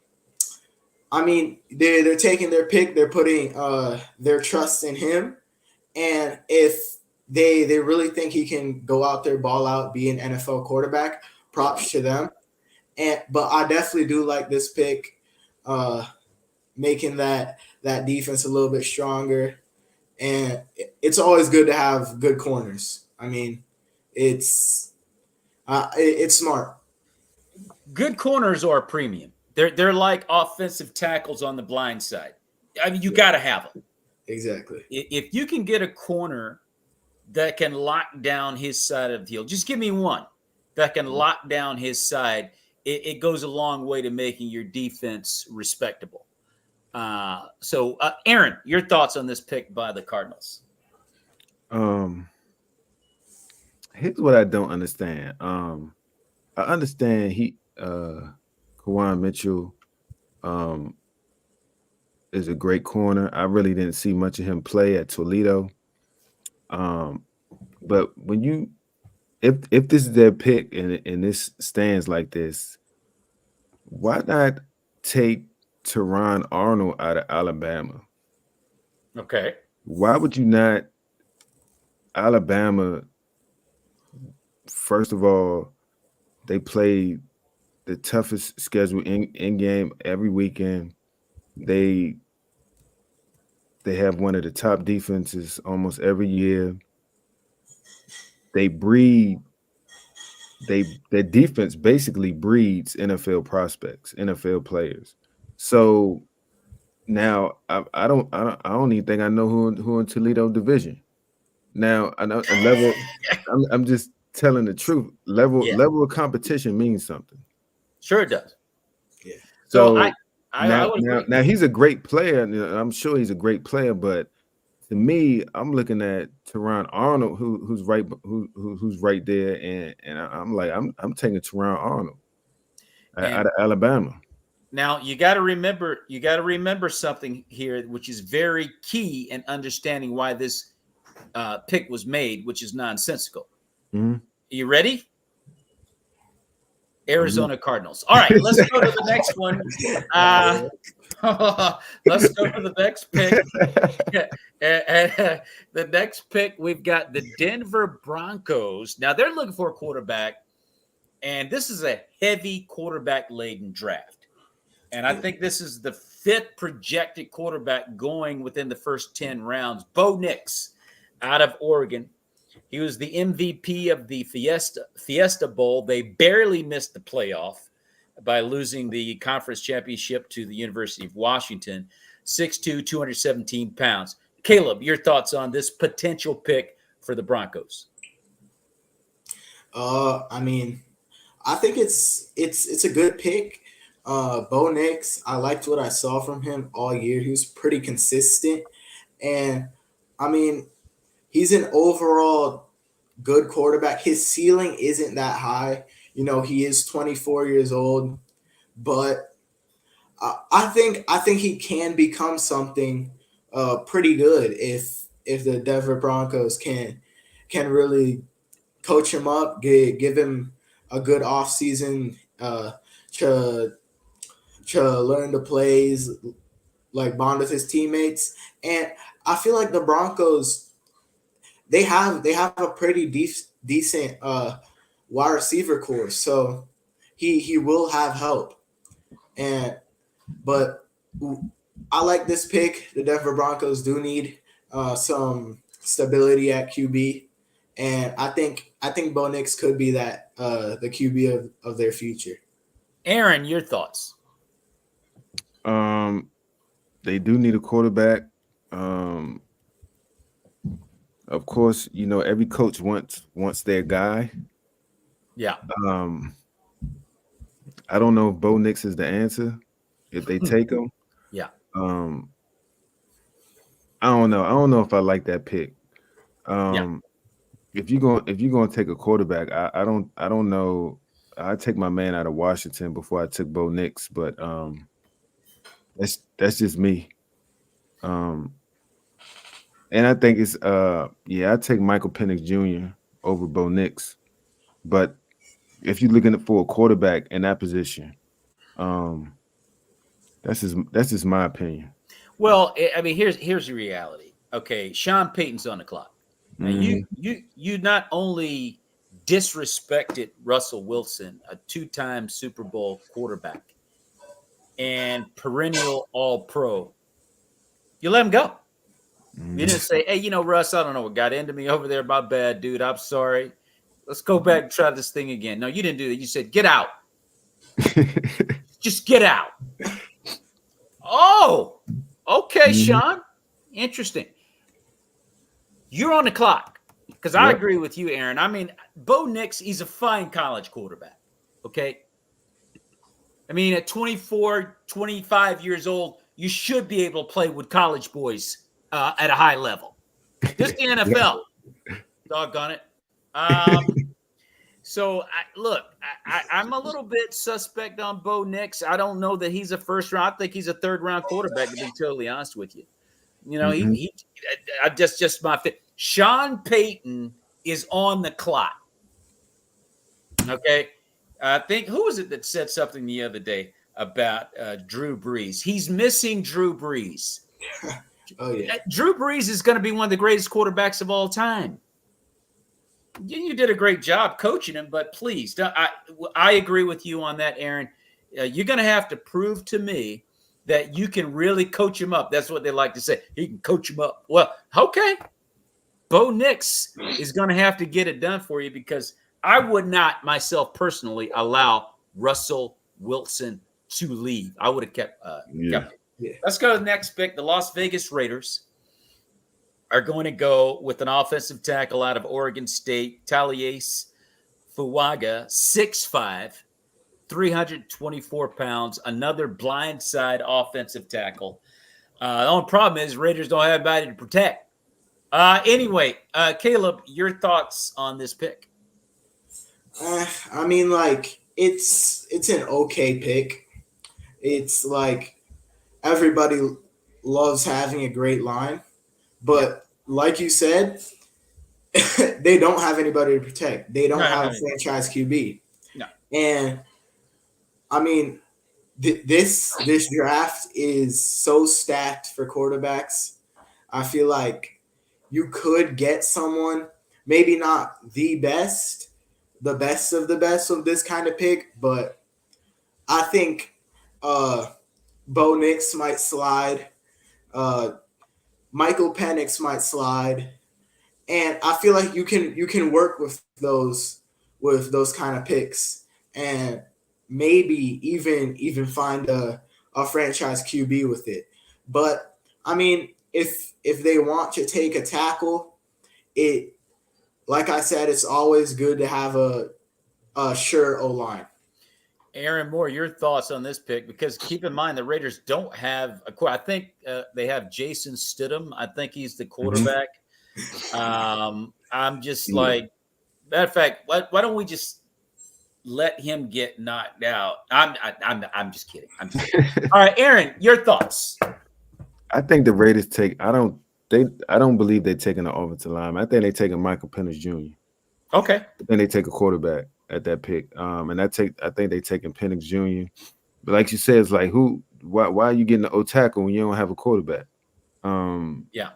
I mean, they're taking their pick. They're putting their trust in him, and if they really think he can go out there, ball out, be an NFL quarterback, props to them. But I definitely do like this pick, making that defense a little bit stronger. And it's always good to have good corners. I mean, it's smart. Good corners are a premium. They're like offensive tackles on the blind side. I mean, you got to have them. Exactly. If you can get a corner that can lock down his side of the field, just give me one that can lock down his side. It goes a long way to making your defense respectable. So, Aaron, your thoughts on this pick by the Cardinals? Here's what I don't understand. I understand Quinyon Mitchell is a great corner. I really didn't see much of him play at Toledo. But when if this is their pick and this stands like this, why not take Teron Arnold out of Alabama? Okay. Why would you not? Alabama, first of all, they play the toughest schedule in game every weekend. They have one of the top defenses almost every year. They breed. Their defense basically breeds NFL prospects, NFL players. So Now I don't even think I know who in Toledo division. Now I know a level. I'm just telling the truth. Yeah, Level of competition means something. sure it does. Yeah. So So I would agree. now he's a great player. And I'm sure he's a great player, but to me, I'm looking at Teron Arnold, who's right there, and I'm like, I'm taking Teron Arnold And out of Alabama. now you got to remember something here, which is very key in understanding why this pick was made, which is nonsensical. Mhm. You ready? Arizona Cardinals. All right, let's go to the next one. Let's go to the next pick. The next pick, we've got the Denver Broncos. Now they're looking for a quarterback, and this is a heavy quarterback-laden draft. And I think this is the 5th projected quarterback going within the first 10 rounds. Bo Nix out of Oregon. He was the MVP of the Fiesta Bowl. They barely missed the playoff by losing the conference championship to the University of Washington. 6'2", 217 pounds. Caleb, your thoughts on this potential pick for the Broncos? I mean, I think it's a good pick. Bo Nix, I liked what I saw from him all year. He was pretty consistent, and I mean, he's an overall good quarterback. His ceiling isn't that high. You know, he is 24 years old, but I think he can become something pretty good if the Denver Broncos can really coach him up, give him a good offseason to learn the plays, like bond with his teammates. And I feel like the Broncos, they have a pretty decent wide receiver core, so he will have help. But I like this pick. The Denver Broncos do need some stability at QB, and I think Bo Nix could be that the QB of their future. Aaron, your thoughts? They do need a quarterback. Of course, you know every coach wants their guy. Yeah. I don't know if Bo Nix is the answer if they take him. Yeah. I don't know. I don't know if I like that pick. If you're going to take a quarterback, I don't know. I take my man out of Washington before I took Bo Nix, but that's just me. And I think it's I take Michael Penix Jr. over Bo Nix. But if you're looking for a quarterback in that position, that's just my opinion. Well, I mean, here's the reality. Okay, Sean Payton's on the clock. Now, you not only disrespected Russell Wilson, a 2-time Super Bowl quarterback and perennial All-Pro, you let him go. You didn't say, hey, Russ, I don't know what got into me over there. My bad, dude. I'm sorry. Let's go back and try this thing again. No, you didn't do that. You said, get out. Just get out. Oh, okay, Sean. Interesting. You're on the clock because I agree with you, Aaron. I mean, Bo Nix, he's a fine college quarterback, okay? I mean, at 24, 25 years old, you should be able to play with college boys at a high level. This is the NFL. Doggone it. So, I'm a little bit suspect on Bo Nix. I don't know that he's a first round. I think he's a third-round quarterback, to be totally honest with you. He just my fit. Sean Payton is on the clock. Okay. I think, who was it that said something the other day about Drew Brees? He's missing Drew Brees. Oh, yeah. Drew Brees is going to be one of the greatest quarterbacks of all time. You did a great job coaching him, but please, I agree with you on that, Aaron. You're going to have to prove to me that you can really coach him up. That's what they like to say. He can coach him up. Well, okay. Bo Nix is going to have to get it done for you because I would not myself personally allow Russell Wilson to leave. I would have kept him. Yeah. Let's go to the next pick. The Las Vegas Raiders are going to go with an offensive tackle out of Oregon State, Taliesin Fuaga, 6'5", 324 pounds, another blindside offensive tackle. The only problem is Raiders don't have anybody to protect. Anyway, Caleb, your thoughts on this pick? I mean, like it's an okay pick. It's like everybody loves having a great line, but like you said, they don't have anybody to protect. They don't have a franchise QB. No. And I mean, this draft is so stacked for quarterbacks. I feel like you could get someone, maybe not the best of the best of this kind of pick, but I think Bo Nix might slide. Michael Penix might slide. And I feel like you can work with those kind of picks and maybe even find a franchise QB with it. But I mean, if they want to take a tackle, it like I said, it's always good to have a sure O-line. Aaron Moore, your thoughts on this pick? Because keep in mind the Raiders don't have a. I think they have Jason Stidham. I think he's the quarterback. I'm just like, matter of fact, why don't we just let him get knocked out? I'm just kidding. I'm just kidding. All right, Aaron, your thoughts? I think the Raiders take. I don't believe they're taking an offensive lineman. I think they're taking Michael Penix Jr. Okay. Then they take a quarterback at that pick. And I think they taking Penix Jr. But like you said, it's like why are you getting an O tackle when you don't have a quarterback? Yeah.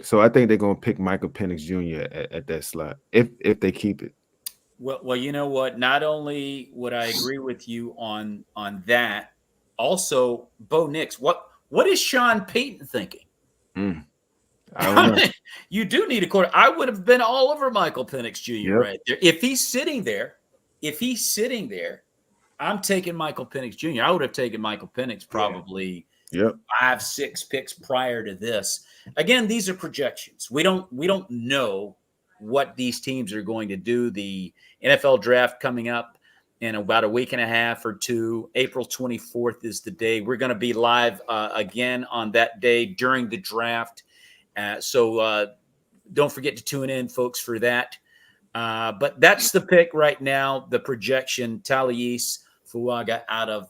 So I think they're gonna pick Michael Penix Jr. at that slot if they keep it. Well, you know what? Not only would I agree with you on that, also Bo Nix. What is Sean Payton thinking? I don't know. You do need a quarter. I would have been all over Michael Penix Jr. right there. If he's sitting there, I'm taking Michael Penix Jr. I would have taken Michael Penix probably 5-6 picks prior to this. Again, these are projections. We don't know what these teams are going to do. The NFL draft coming up in about a week and a half or two. April 24th is the day. We're going to be live again on that day during the draft. So don't forget to tune in, folks, for that. But that's the pick right now, the projection, Taliesin Fuaga out of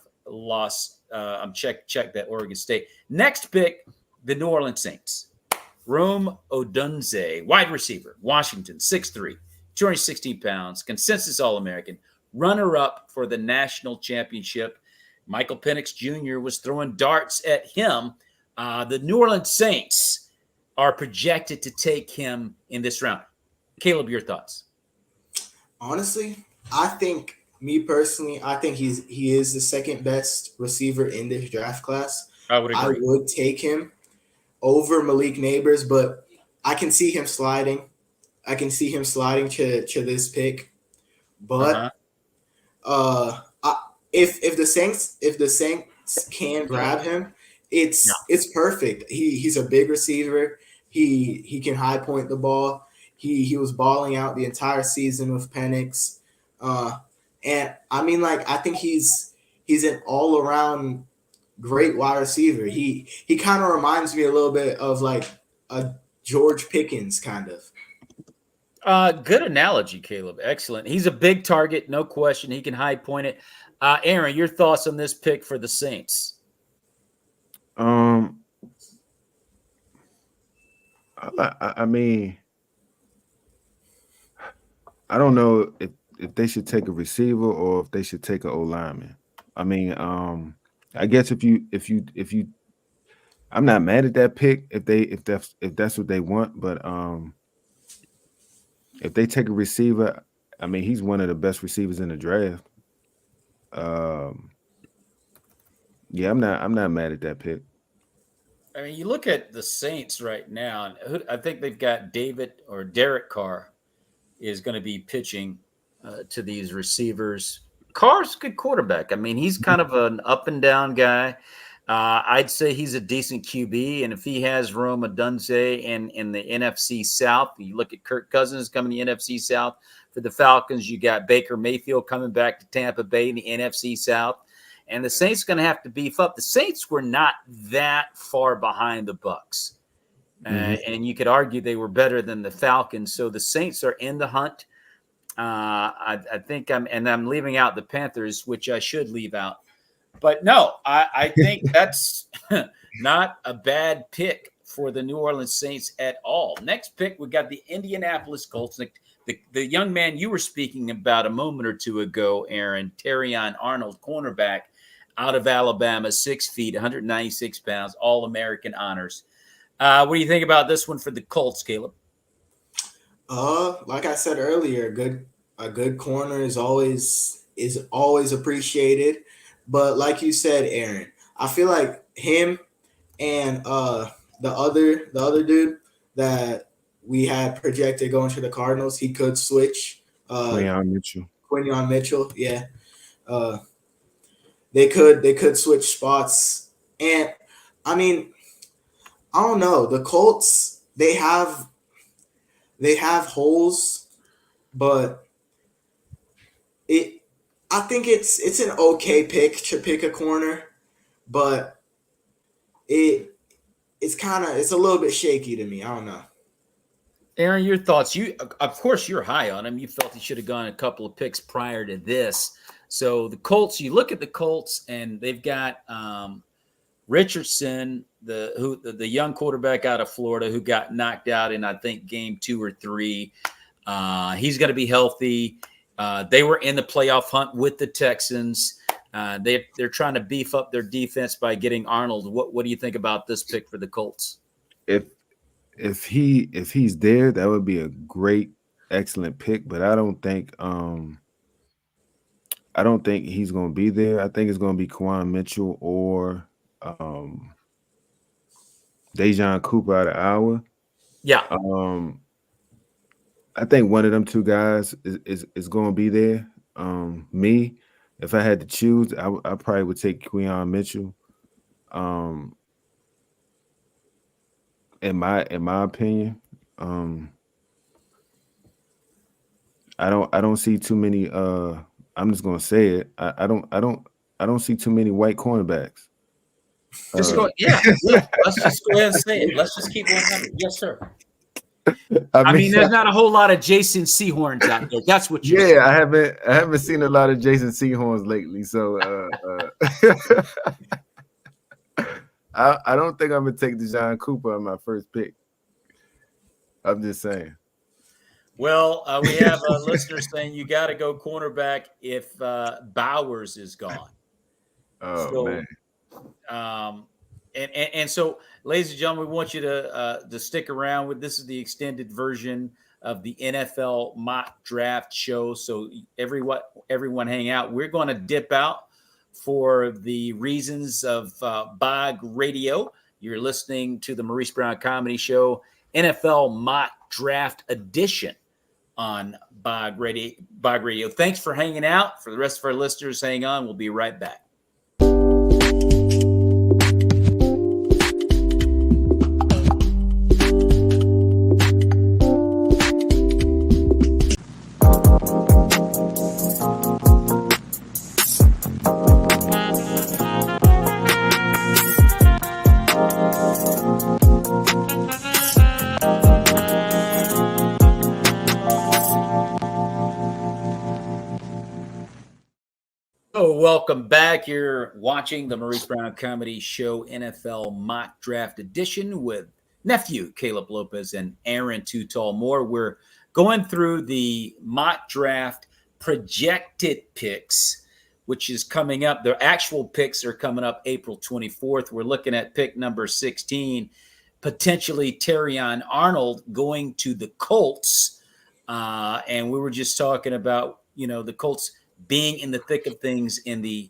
check that Oregon State. Next pick, the New Orleans Saints. Rome Odunze, wide receiver, Washington, 6'3", 216 pounds, consensus All-American, runner-up for the national championship. Michael Penix Jr. was throwing darts at him. The New Orleans Saints are projected to take him in this round. Caleb, your thoughts? Honestly, I think he is the second best receiver in this draft class. I would agree. I would take him over Malik Neighbors, but I can see him sliding. I can see him sliding to this pick. But if the Saints can grab him, it's perfect. He's a big receiver. He can high point the ball. He was balling out the entire season with Penix. And I mean, like, I think he's an all around great wide receiver. He kind of reminds me a little bit of like a George Pickens kind of. Good analogy, Caleb. Excellent. He's a big target, no question. He can high point it. Aaron, your thoughts on this pick for the Saints? I mean, I don't know if they should take a receiver or if they should take an O-lineman. I mean, I guess if you, I'm not mad at that pick if that's what they want, but if they take a receiver, I mean, he's one of the best receivers in the draft. Yeah, I'm not mad at that pick. I mean, you look at the Saints right now, and I think they've got Derek Carr is going to be pitching to these receivers. Carr's a good quarterback. I mean, he's kind of an up and down guy. I'd say he's a decent QB, and if he has Rome Odunze in the NFC South, you look at Kirk Cousins coming to the NFC South for the Falcons. You got Baker Mayfield coming back to Tampa Bay in the NFC South, and the Saints going to have to beef up. The Saints were not that far behind the Bucs, and you could argue they were better than the Falcons. So the Saints are in the hunt. I think I'm leaving out the Panthers, which I should leave out. But no, I think that's not a bad pick for the New Orleans Saints at all. Next pick, we got the Indianapolis Colts. The young man you were speaking about a moment or two ago, Aaron, Terrion Arnold, cornerback out of Alabama, 6 feet, 196 pounds, All-American honors. What do you think about this one for the Colts, Caleb? Like I said earlier, a good corner is always appreciated. But like you said, Aaron, I feel like him and the other dude that we had projected going to the Cardinals, he could switch. Quinyon Mitchell, yeah. They could switch spots. And I mean, I don't know. The Colts, they have holes, but I think it's an okay pick to pick a corner, but it's a little bit shaky to me. I don't know. Aaron, your thoughts? Of course, you're high on him. You felt he should have gone a couple of picks prior to this. So the Colts, you look at the Colts, and they've got Richardson, the young quarterback out of Florida who got knocked out in, I think, game 2 or 3. He's going to be healthy. They were in the playoff hunt with the Texans. They're trying to beef up their defense by getting Arnold. What do you think about this pick for the Colts? If he's there, that would be a great, excellent pick. But I don't think he's going to be there. I think it's going to be Quinyon Mitchell or Dejon Cooper out of Iowa. Yeah. I think one of them two guys is going to be there. Me, if I had to choose, I probably would take Quinyon Mitchell. In my opinion, I don't see too many. I'm just gonna say it. I don't see too many white cornerbacks. Just go, yeah. Let's just go ahead and say it. Let's just keep going. Yes, sir. I mean, there's not a whole lot of Jason Sehorns out there. That's what you're saying. I haven't seen a lot of Jason Sehorns lately. So I don't think I'm gonna take Dejon Cooper on my first pick. I'm just saying. Well, we have a listener saying you got to go cornerback if Bowers is gone. Oh, man. And so, ladies and gentlemen, we want you to stick around with this. Is the extended version of the NFL mock draft show. So everyone hang out. We're going to dip out for the reasons of Bog Radio. You're listening to the Maurice Brown Comedy Show, NFL Mock Draft Edition on Bog Radio. Thanks for hanging out. For the rest of our listeners, hang on. We'll be right back. Welcome back. You're watching the Maurice Brown Comedy Show NFL Mock Draft Edition with nephew Caleb Lopez and Aaron Too Tall Moore. We're going through the mock draft projected picks, which is coming up. The actual picks are coming up April 24th. We're looking at pick number 16, potentially Terrion Arnold going to the Colts. And we were just talking about, the Colts being in the thick of things in the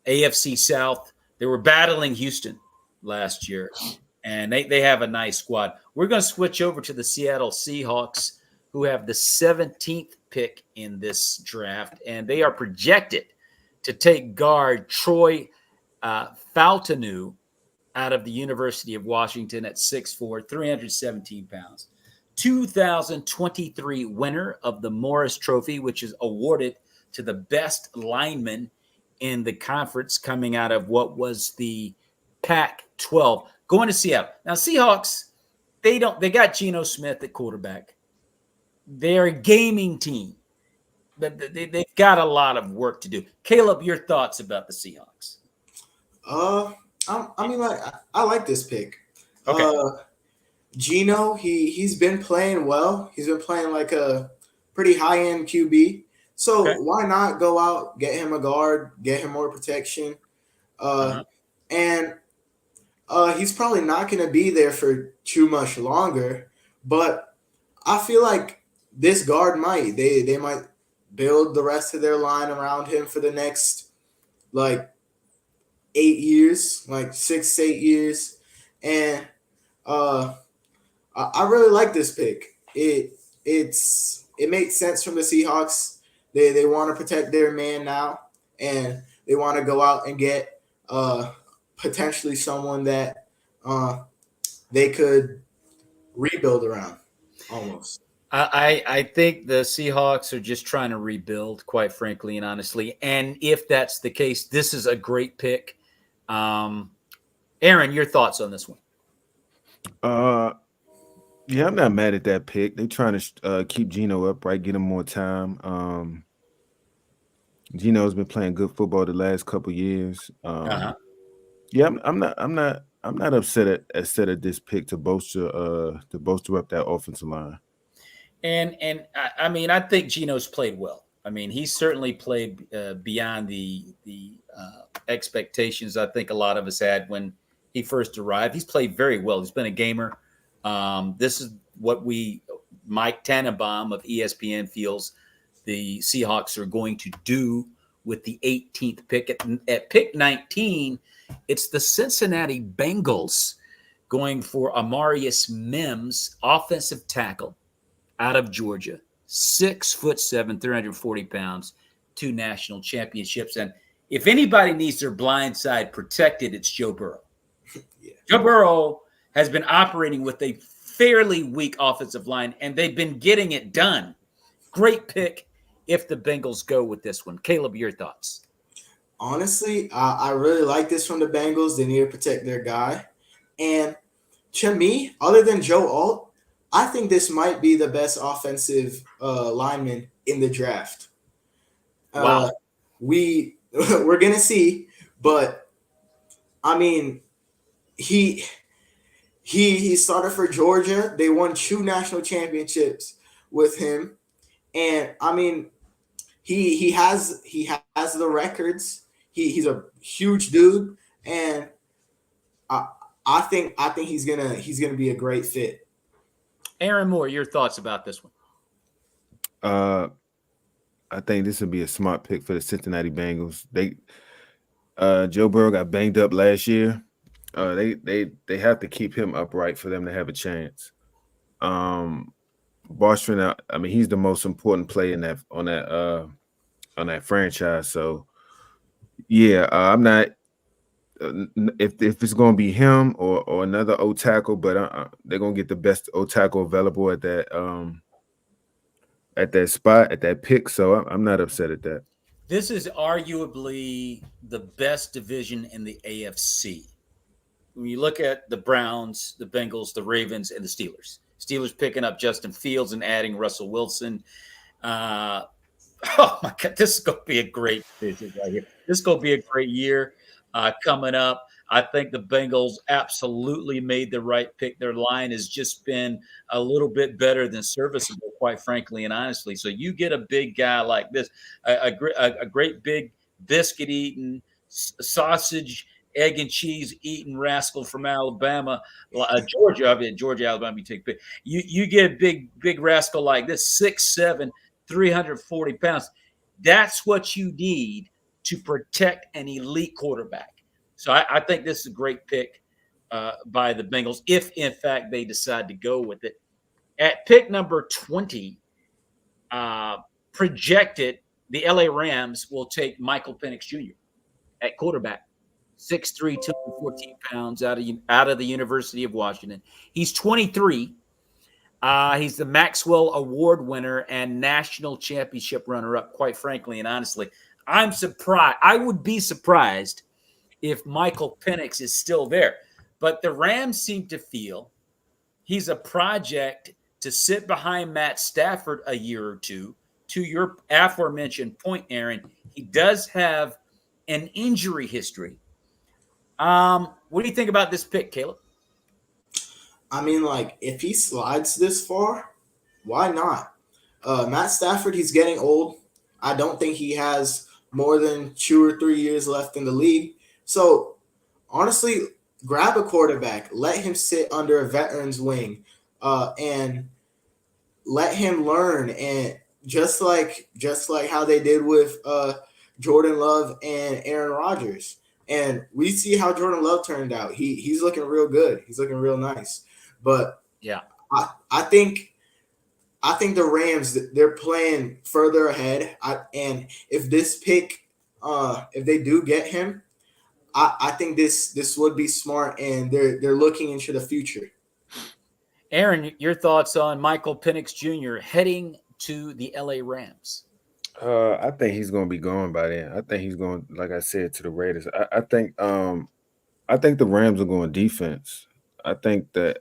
AFC South. They were battling Houston last year, and they have a nice squad. We're going to switch over to the Seattle Seahawks, who have the 17th pick in this draft, and they are projected to take guard Troy Faltanu out of the University of Washington at 6'4", 317 pounds. 2023 winner of the Morris Trophy, which is awarded to the best lineman in the conference coming out of what was the Pac-12. Going to Seattle. Now, Seahawks, they got Geno Smith at quarterback. They're a gaming team, but they've got a lot of work to do. Caleb, your thoughts about the Seahawks? I like this pick. Okay. Geno, he's been playing well. He's been playing like a pretty high-end QB. So why not go out, get him a guard, get him more protection? And he's probably not going to be there for too much longer. But I feel like this guard might. They might build the rest of their line around him for the next, 8 years, 6 to 8 years. And I really like this pick. It makes sense from the Seahawks. They want to protect their man now, and they want to go out and get potentially someone that they could rebuild around almost. I think the Seahawks are just trying to rebuild, quite frankly and honestly. And if that's the case, this is a great pick. Aaron, your thoughts on this one? Yeah, I'm not mad at that pick. They're trying to keep Geno upright, get him more time. Geno's been playing good football the last couple years. Yeah, I'm not upset at this pick to bolster up that offensive line. And I mean, I think Geno's played well. I mean, he's certainly played beyond the expectations I think a lot of us had when he first arrived. He's played very well. He's been a gamer. This is what Mike Tannenbaum of ESPN feels the Seahawks are going to do with the 18th pick. At pick 19, it's the Cincinnati Bengals going for Amarius Mims, offensive tackle out of Georgia. 6'7", 340 pounds, 2 national championships. And if anybody needs their blind side protected, it's Joe Burrow. Yeah. Joe Burrow has been operating with a fairly weak offensive line, and they've been getting it done. Great pick if the Bengals go with this one. Caleb, your thoughts? Honestly, I really like this from the Bengals. They need to protect their guy. And to me, other than Joe Alt, I think this might be the best offensive lineman in the draft. Wow. We're going to see, but I mean, he started for Georgia. They won 2 national championships with him. And I mean, he has the records. He's a huge dude, and I think he's gonna be a great fit. Aaron Moore, your thoughts about this one? I think this would be a smart pick for the Cincinnati Bengals. Joe Burrow got banged up last year. They have to keep him upright for them to have a chance. Bostrom, I mean, he's the most important player on that franchise. So, yeah, I'm not if it's going to be him or another O tackle, but they're going to get the best O tackle available at that spot, at that pick. So I'm not upset at that. This is arguably the best division in the AFC. When you look at the Browns, the Bengals, the Ravens, and the Steelers. Steelers picking up Justin Fields and adding Russell Wilson. Oh, my God. This is going to be a great division right here. This is going to be a great year coming up. I think the Bengals absolutely made the right pick. Their line has just been a little bit better than serviceable, quite frankly and honestly. So you get a big guy like this, a great big biscuit-eating, sausage, egg and cheese eating rascal from Alabama, Georgia, Alabama, you take pick. You get a big rascal like this, 6'7", 340 pounds. That's what you need to protect an elite quarterback. So I think this is a great pick by the Bengals, if in fact they decide to go with it. At pick number 20, projected, the LA Rams will take Michael Penix Jr. at quarterback. 6'3", 214 pounds, out of the University of Washington. He's 23. He's the Maxwell Award winner and national championship runner-up, quite frankly and honestly. I'm surprised. I would be surprised if Michael Penix is still there. But the Rams seem to feel he's a project to sit behind Matt Stafford a year or two. To your aforementioned point, Aaron, he does have an injury history. What do you think about this pick, Caleb? I mean, like, if he slides this far, why not? Matt Stafford, he's getting old. I don't think he has more than 2 or 3 years left in the league. So, honestly, grab a quarterback, let him sit under a veteran's wing, and let him learn. And just like how they did with Jordan Love and Aaron Rodgers. And we see how Jordan Love turned out. He's looking real good. He's looking real nice. But yeah, I think the Rams, they're playing further ahead. And if this pick, if they do get him, I think this would be smart, and they're looking into the future. Aaron, your thoughts on Michael Penix Jr. heading to the LA Rams? I think he's going to be going by then. I think he's going, like I said, to the Raiders. I think the Rams are going defense. I think that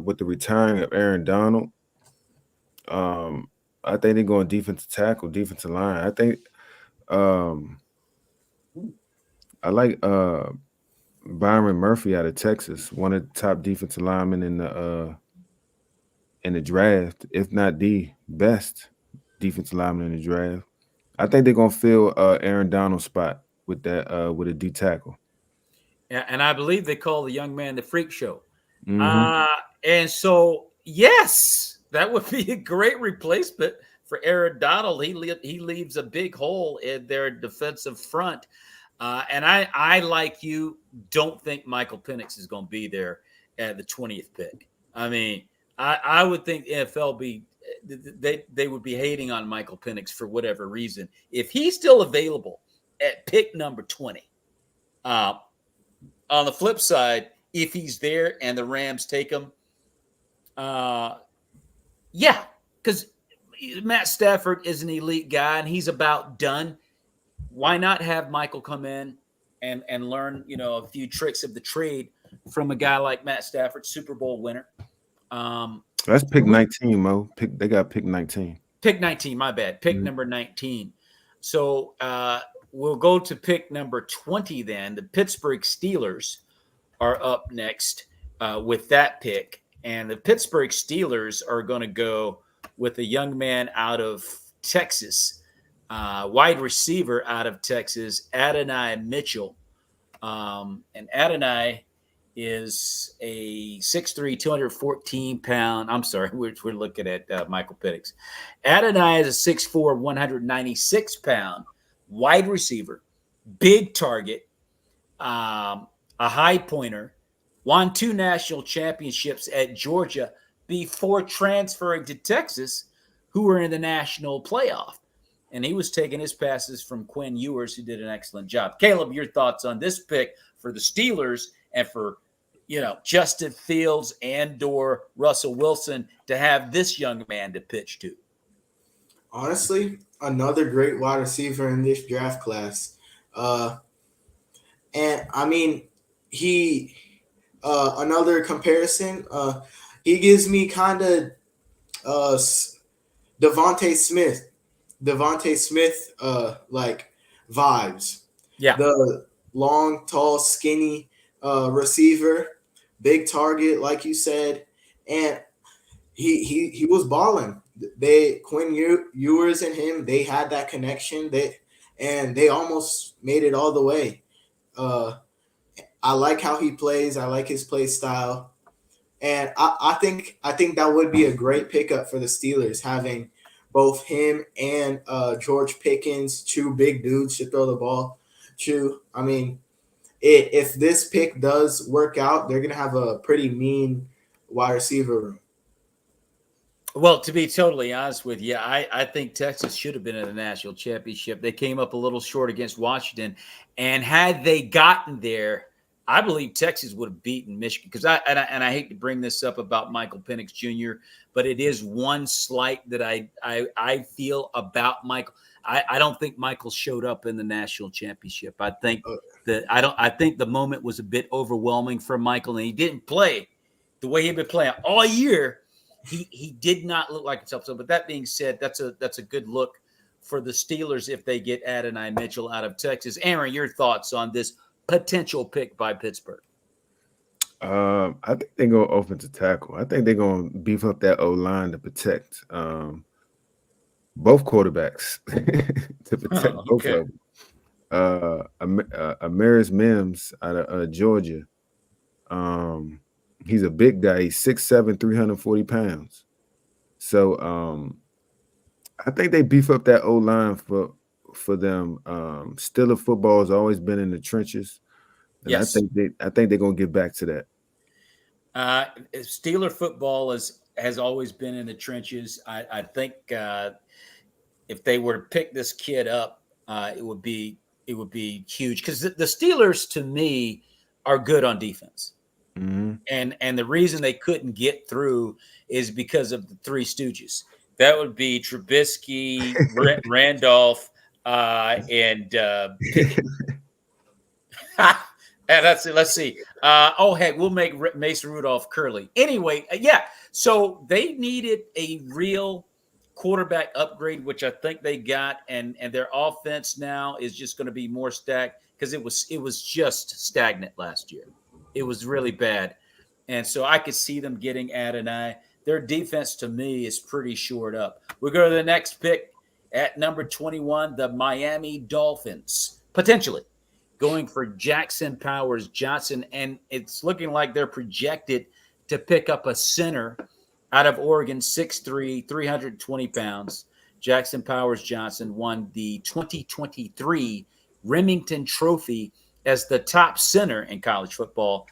with the retiring of Aaron Donald, I think they're going defensive tackle, defensive line. I think I like Byron Murphy out of Texas, one of the top defensive linemen in the draft, if not the best defensive lineman in the draft. I think they're gonna fill Aaron Donald's spot with a D tackle. Yeah, and I believe they call the young man the Freak Show. Mhm. And so, yes, that would be a great replacement for Aaron Donald. He leaves a big hole in their defensive front. And I, like you, don't think Michael Penix is going to be there at the 20th pick. I mean, I would think NFL they would be hating on Michael Penix for whatever reason. If he's still available at pick number 20, on the flip side, if he's there and the Rams take him, yeah, because Matt Stafford is an elite guy and he's about done. Why not have Michael come in and learn, a few tricks of the trade from a guy like Matt Stafford, Super Bowl winner? That's pick 19, Mo. They got pick 19. Pick 19, my bad. Pick number 19. So we'll go to pick number 20 then. The Pittsburgh Steelers are up next with that pick. And the Pittsburgh Steelers are going to go with a young man out of Texas, wide receiver out of Texas, Adonai Mitchell. And Adonai is a 6'3", 214-pound. I'm sorry, we're looking at Michael Penix. Adonai is a 6'4", 196-pound wide receiver, big target, a high pointer, won 2 national championships at Georgia before transferring to Texas, who were in the national playoff. And he was taking his passes from Quinn Ewers, who did an excellent job. Caleb, your thoughts on this pick for the Steelers and for, Justin Fields and/or Russell Wilson to have this young man to pitch to? Honestly, another great wide receiver in this draft class. And I mean, he another comparison. He gives me kind of Devontae Smith like vibes. Yeah. The long, tall, skinny receiver, big target, like you said, and he was balling. Quinn Ewers and him, they had that connection. They almost made it all the way. I like how he plays. I like his play style. And I think that would be a great pickup for the Steelers, having both him and George Pickens, 2 big dudes to throw the ball to. I mean, if this pick does work out, they're going to have a pretty mean wide receiver room. Well, to be totally honest with you, I think Texas should have been in the national championship. They came up a little short against Washington, and had they gotten there, I believe Texas would have beaten Michigan. Because I hate to bring this up about Michael Penix Jr., but it is one slight that I feel about Michael. I don't think Michael showed up in the national championship. I think that I think the moment was a bit overwhelming for Michael, and he didn't play the way he'd been playing all year. He did not look like himself. So, but that being said, that's a good look for the Steelers if they get Adonai Mitchell out of Texas. Aaron, your thoughts on this potential pick by Pittsburgh? I think they're going to offensive tackle. I think they're going to beef up that O line to protect both quarterbacks to protect both of them. Amaris Mims out of Georgia. He's a big guy. He's 6'7", 340 pounds. So I think they beef up that O-line for them. Steeler football has always been in the trenches. And Yes. I think they're gonna get back to that. Steeler football has always been in the trenches. I think if they were to pick this kid up, it would be huge because the Steelers to me are good on defense. Mm-hmm. And the reason they couldn't get through is because of the Three Stooges. That would be Trubisky, Randolph, and Pickett. And that's it. Let's see. Hey, we'll make Mason Rudolph Curly. Anyway, yeah. So they needed a real quarterback upgrade, which I think they got, and their offense now is just going to be more stacked because it was just stagnant last year. It was really bad. And so I could see them getting Adonai. Their defense, to me, is pretty shored up. We go to the next pick at number 21, the Miami Dolphins, potentially going for Jackson Powers Johnson. And it's looking like they're projected to pick up a center out of Oregon, 6'3", 320 pounds. Jackson Powers Johnson won the 2023 Remington Trophy as the top center in college football.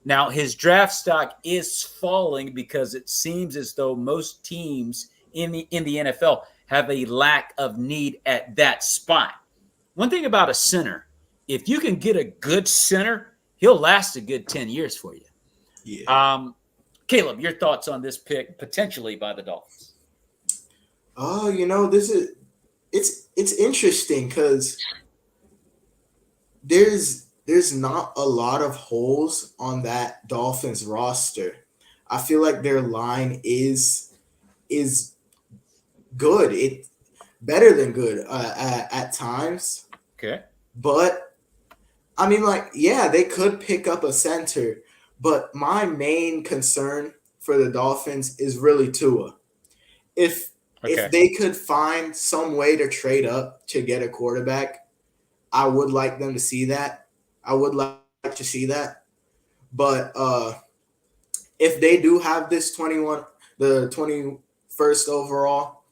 Now, his draft stock is falling because it seems as though most teams in the NFL have a lack of need at that spot. One thing about a center, if you can get a good center, he'll last a good 10 years for you. Yeah. Caleb, your thoughts on this pick potentially by the Dolphins? Oh, it's interesting because there's not a lot of holes on that Dolphins roster. I feel like their line is good. It better than good at times. Okay. But I mean, they could pick up a center, but my main concern for the Dolphins is really Tua. If they could find some way to trade up to get a quarterback, I would like them to see that. I would like to see that. But if they do have the 21st overall,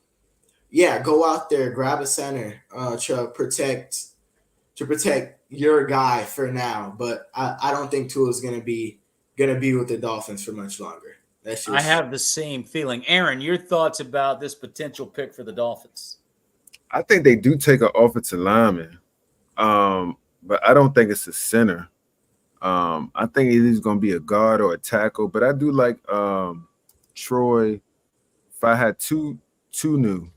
yeah, go out there, grab a center to protect your guy for now. But I don't think Tua is gonna be with the Dolphins for much longer. I have the same feeling. Aaron, your thoughts about this potential pick for the Dolphins? I think they do take an offensive lineman, but I don't think it's a center. I think it is going to be a guard or a tackle, but I do like Troy. If I had two new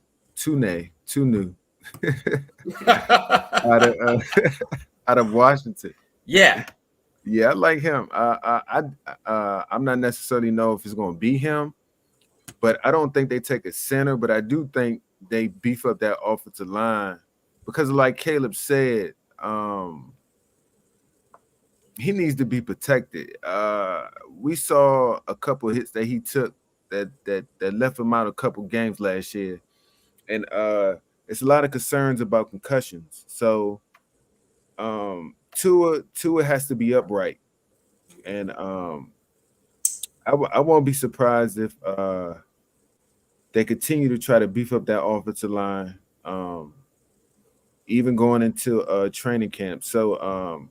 out of Washington. Yeah, I like him. I'm not necessarily know if it's going to be him, but I don't think they take a center. But I do think they beef up that offensive line because, like Caleb said, he needs to be protected. We saw a couple of hits that he took that left him out a couple games last year, and it's a lot of concerns about concussions. So Tua has to be upright, and I won't be surprised if they continue to try to beef up that offensive line, even going into training camp. So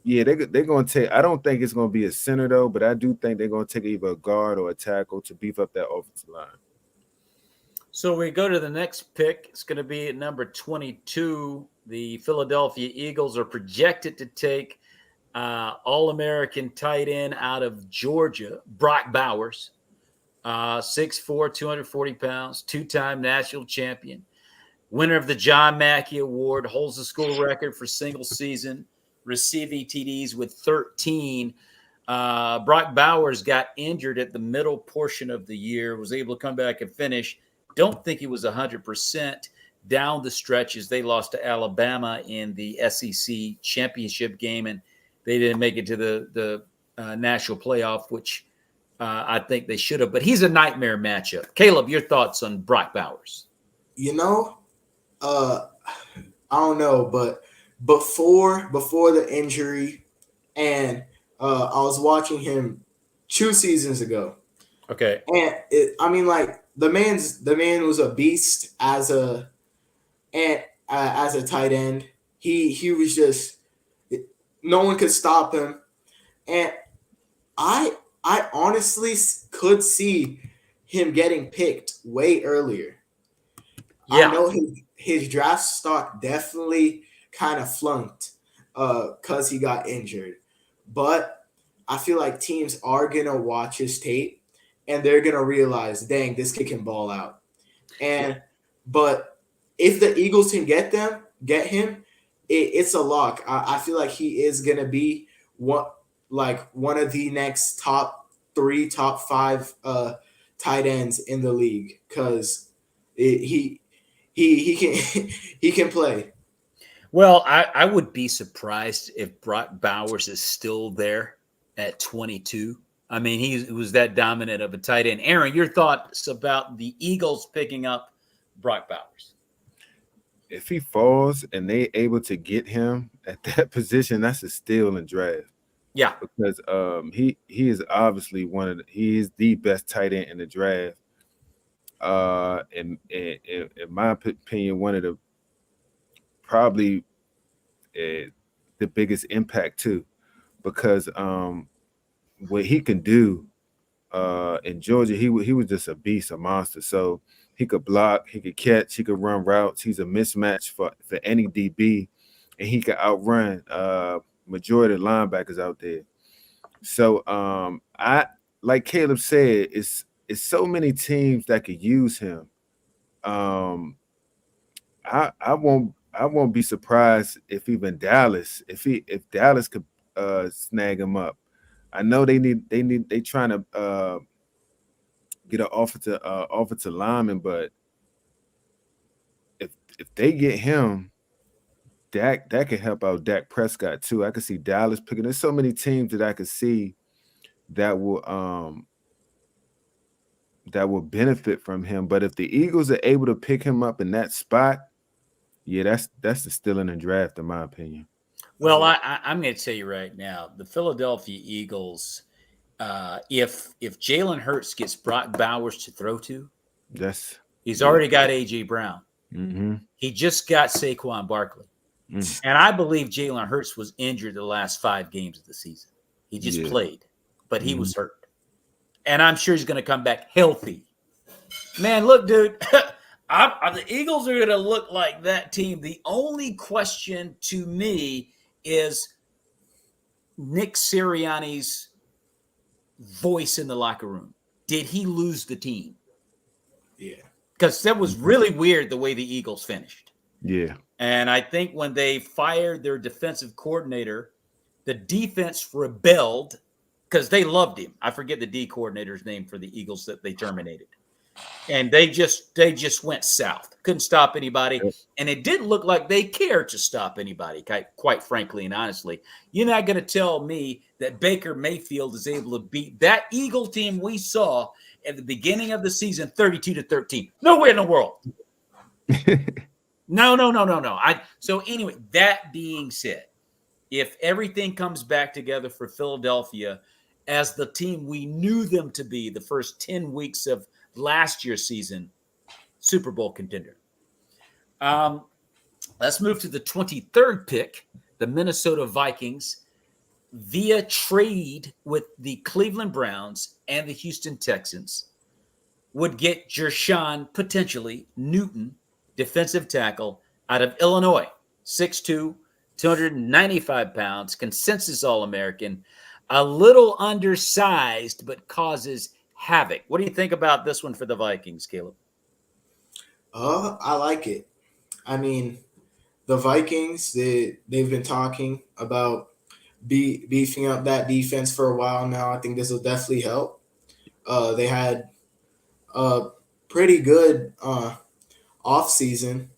Yeah, they're gonna take. I don't think it's gonna be a center though, but I do think they're gonna take either a guard or a tackle to beef up that offensive line. So we go to the next pick. It's going to be at number 22. The Philadelphia Eagles are projected to take All-American tight end out of Georgia, Brock Bowers, 6'4", 240 pounds, two-time national champion, winner of the John Mackey Award, holds the school record for single season receiving TDs with 13. Brock Bowers got injured at the middle portion of the year, was able to come back and finish. Don't think he was 100% down the stretch as they lost to Alabama in the SEC championship game, and they didn't make it to the national playoff, which I think they should have. But he's a nightmare matchup. Caleb, your thoughts on Brock Bowers? I don't know, but before the injury, and I was watching him 2 seasons ago. Okay, and the man was a beast as a tight end. He was just, no one could stop him, and I honestly could see him getting picked way earlier. yeah. I know his draft stock definitely kind of flunked because he got injured, but I feel like teams are gonna watch his tape and they're gonna realize, dang, this kid can ball out. But if the Eagles can get him, it's a lock. I feel like he is gonna be one of the next top 3, top 5 tight ends in the league, because he can he can play. Well, I would be surprised if Brock Bowers is still there at 22. I mean, he was that dominant of a tight end. Aaron, your thoughts about the Eagles picking up Brock Bowers? If he falls and they able to get him at that position, that's a steal in draft. Yeah, because he is obviously he is the best tight end in the draft. In my opinion, one of the probably the biggest impact too, because what he can do in Georgia, he was just a beast, a monster. So he could block, he could catch, he could run routes. He's a mismatch for any DB, and he could outrun majority of linebackers out there. So I, like Caleb said, it's so many teams that could use him. I won't be surprised if even Dallas, if Dallas could snag him up. I know they trying to get an offer to lineman, but if they get him, that could help out Dak Prescott too. I could see Dallas picking. There's so many teams that I could see that will benefit from him. But if the Eagles are able to pick him up in that spot, yeah, that's the steal in the draft, in my opinion. Well, I'm going to tell you right now, the Philadelphia Eagles, if Jalen Hurts gets Brock Bowers to throw to, he's already got A.J. Brown. Mm-hmm. He just got Saquon Barkley. And I believe Jalen Hurts was injured the last 5 games of the season. He just played, but he was hurt. And I'm sure he's going to come back healthy. Man, look, dude, the Eagles are going to look like that team. The only question to me is Nick Sirianni's voice in the locker room. Did he lose the team? Yeah. Because that was really weird the way the Eagles finished. Yeah. And I think when they fired their defensive coordinator, the defense rebelled because they loved him. I forget the D coordinator's name for the Eagles that they terminated. And they just went south. Couldn't stop anybody. And it didn't look like they cared to stop anybody, quite frankly and honestly. You're not going to tell me that Baker Mayfield is able to beat that Eagle team we saw at the beginning of the season 32-13. Nowhere in the world. No. So anyway, that being said, if everything comes back together for Philadelphia as the team we knew them to be the first 10 weeks of last year's season, Super Bowl contender. Let's move to the 23rd pick, the Minnesota Vikings. via trade with the Cleveland Browns and the Houston Texans, would get Jershon, potentially, Newton, defensive tackle out of Illinois, 6'2", 295 pounds, consensus All-American, a little undersized, but causes havoc. What do you think about this one for the Vikings, Caleb? I like it. I mean, the Vikings, they've been talking about beefing up that defense for a while now. I think this will definitely help. They had a pretty good off-season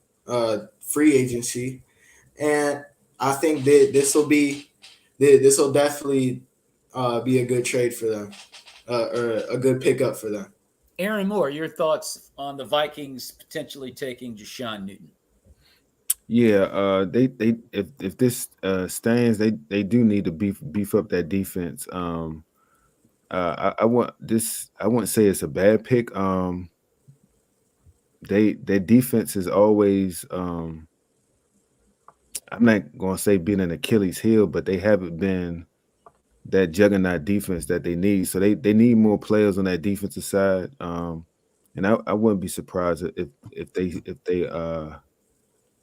free agency, and I think that this will definitely be a good trade for them, or a good pickup for them. Aaron Moore, your thoughts on the Vikings potentially taking Jershon Newton? Yeah, they if this stands, they do need to beef up that defense. I wouldn't say it's a bad pick. Their defense is always I'm not gonna say being an Achilles heel, but they haven't been that juggernaut defense that they need. So they need more players on that defensive side. And I wouldn't be surprised if they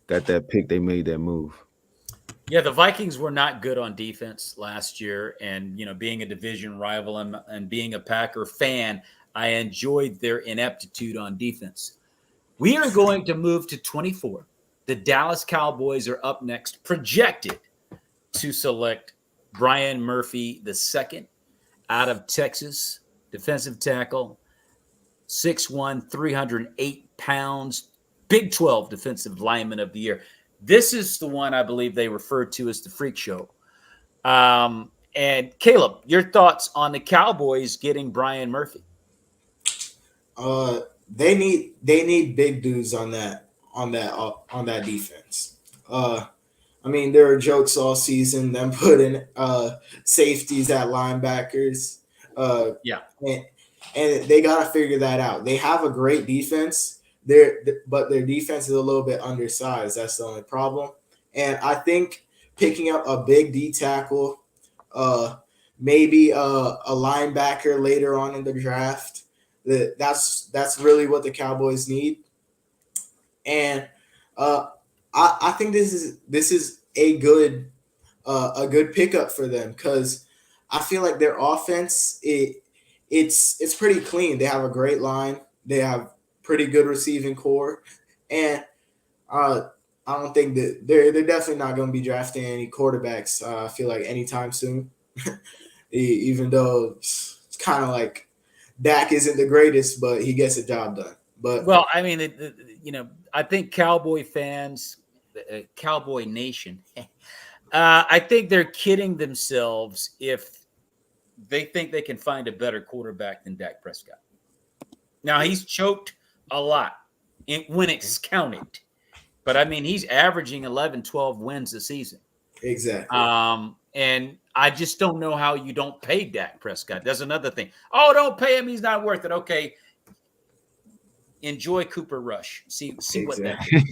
got that pick, they made that move. Yeah, the Vikings were not good on defense last year, and being a division rival and being a Packer fan, I enjoyed their ineptitude on defense. We are going to move to 24. The Dallas Cowboys are up next, projected to select Brian Murphy II out of Texas, defensive tackle, 6'1", 308 pounds, Big 12 defensive lineman of the year. This is the one I believe they refer to as the freak show. And Caleb, your thoughts on the Cowboys getting Brian Murphy? They need big dudes on that defense. I mean, there are jokes all season, them putting safeties at linebackers. And they got to figure that out. They have a great defense, but their defense is a little bit undersized. That's the only problem. And I think picking up a big D tackle, maybe a linebacker later on in the draft, that's really what the Cowboys need. And I think this is a good pickup for them, because I feel like their offense it's pretty clean. They have a great line. They have pretty good receiving core, and I don't think that they're definitely not going to be drafting any quarterbacks. I feel like anytime soon, even though it's kind of like Dak isn't the greatest, but he gets the job done. But well, I mean, I think Cowboy fans, Cowboy Nation, I think they're kidding themselves if they think they can find a better quarterback than Dak Prescott. Now, he's choked a lot when it's counted. But, I mean, he's averaging 11, 12 wins a season. Exactly. And I just don't know how you don't pay Dak Prescott. That's another thing. Oh, don't pay him. He's not worth it. Okay. Enjoy Cooper Rush. See what that is.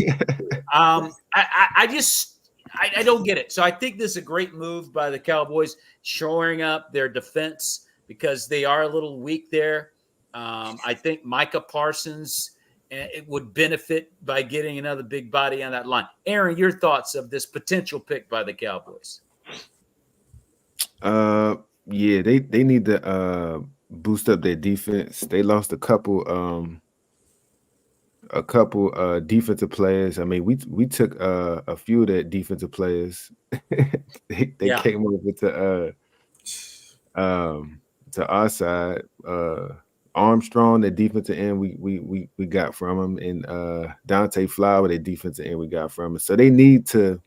I don't get it. So I think this is a great move by the Cowboys, shoring up their defense because they are a little weak there. I think Micah Parsons it would benefit by getting another big body on that line. Aaron, your thoughts of this potential pick by the Cowboys? Yeah, they need to boost up their defense. They lost a couple defensive players. I mean, we took a few of their defensive players. they came over to our side. Armstrong, the defensive end, we got from him, and Dante Flower, the defensive end, we got from him. So they need to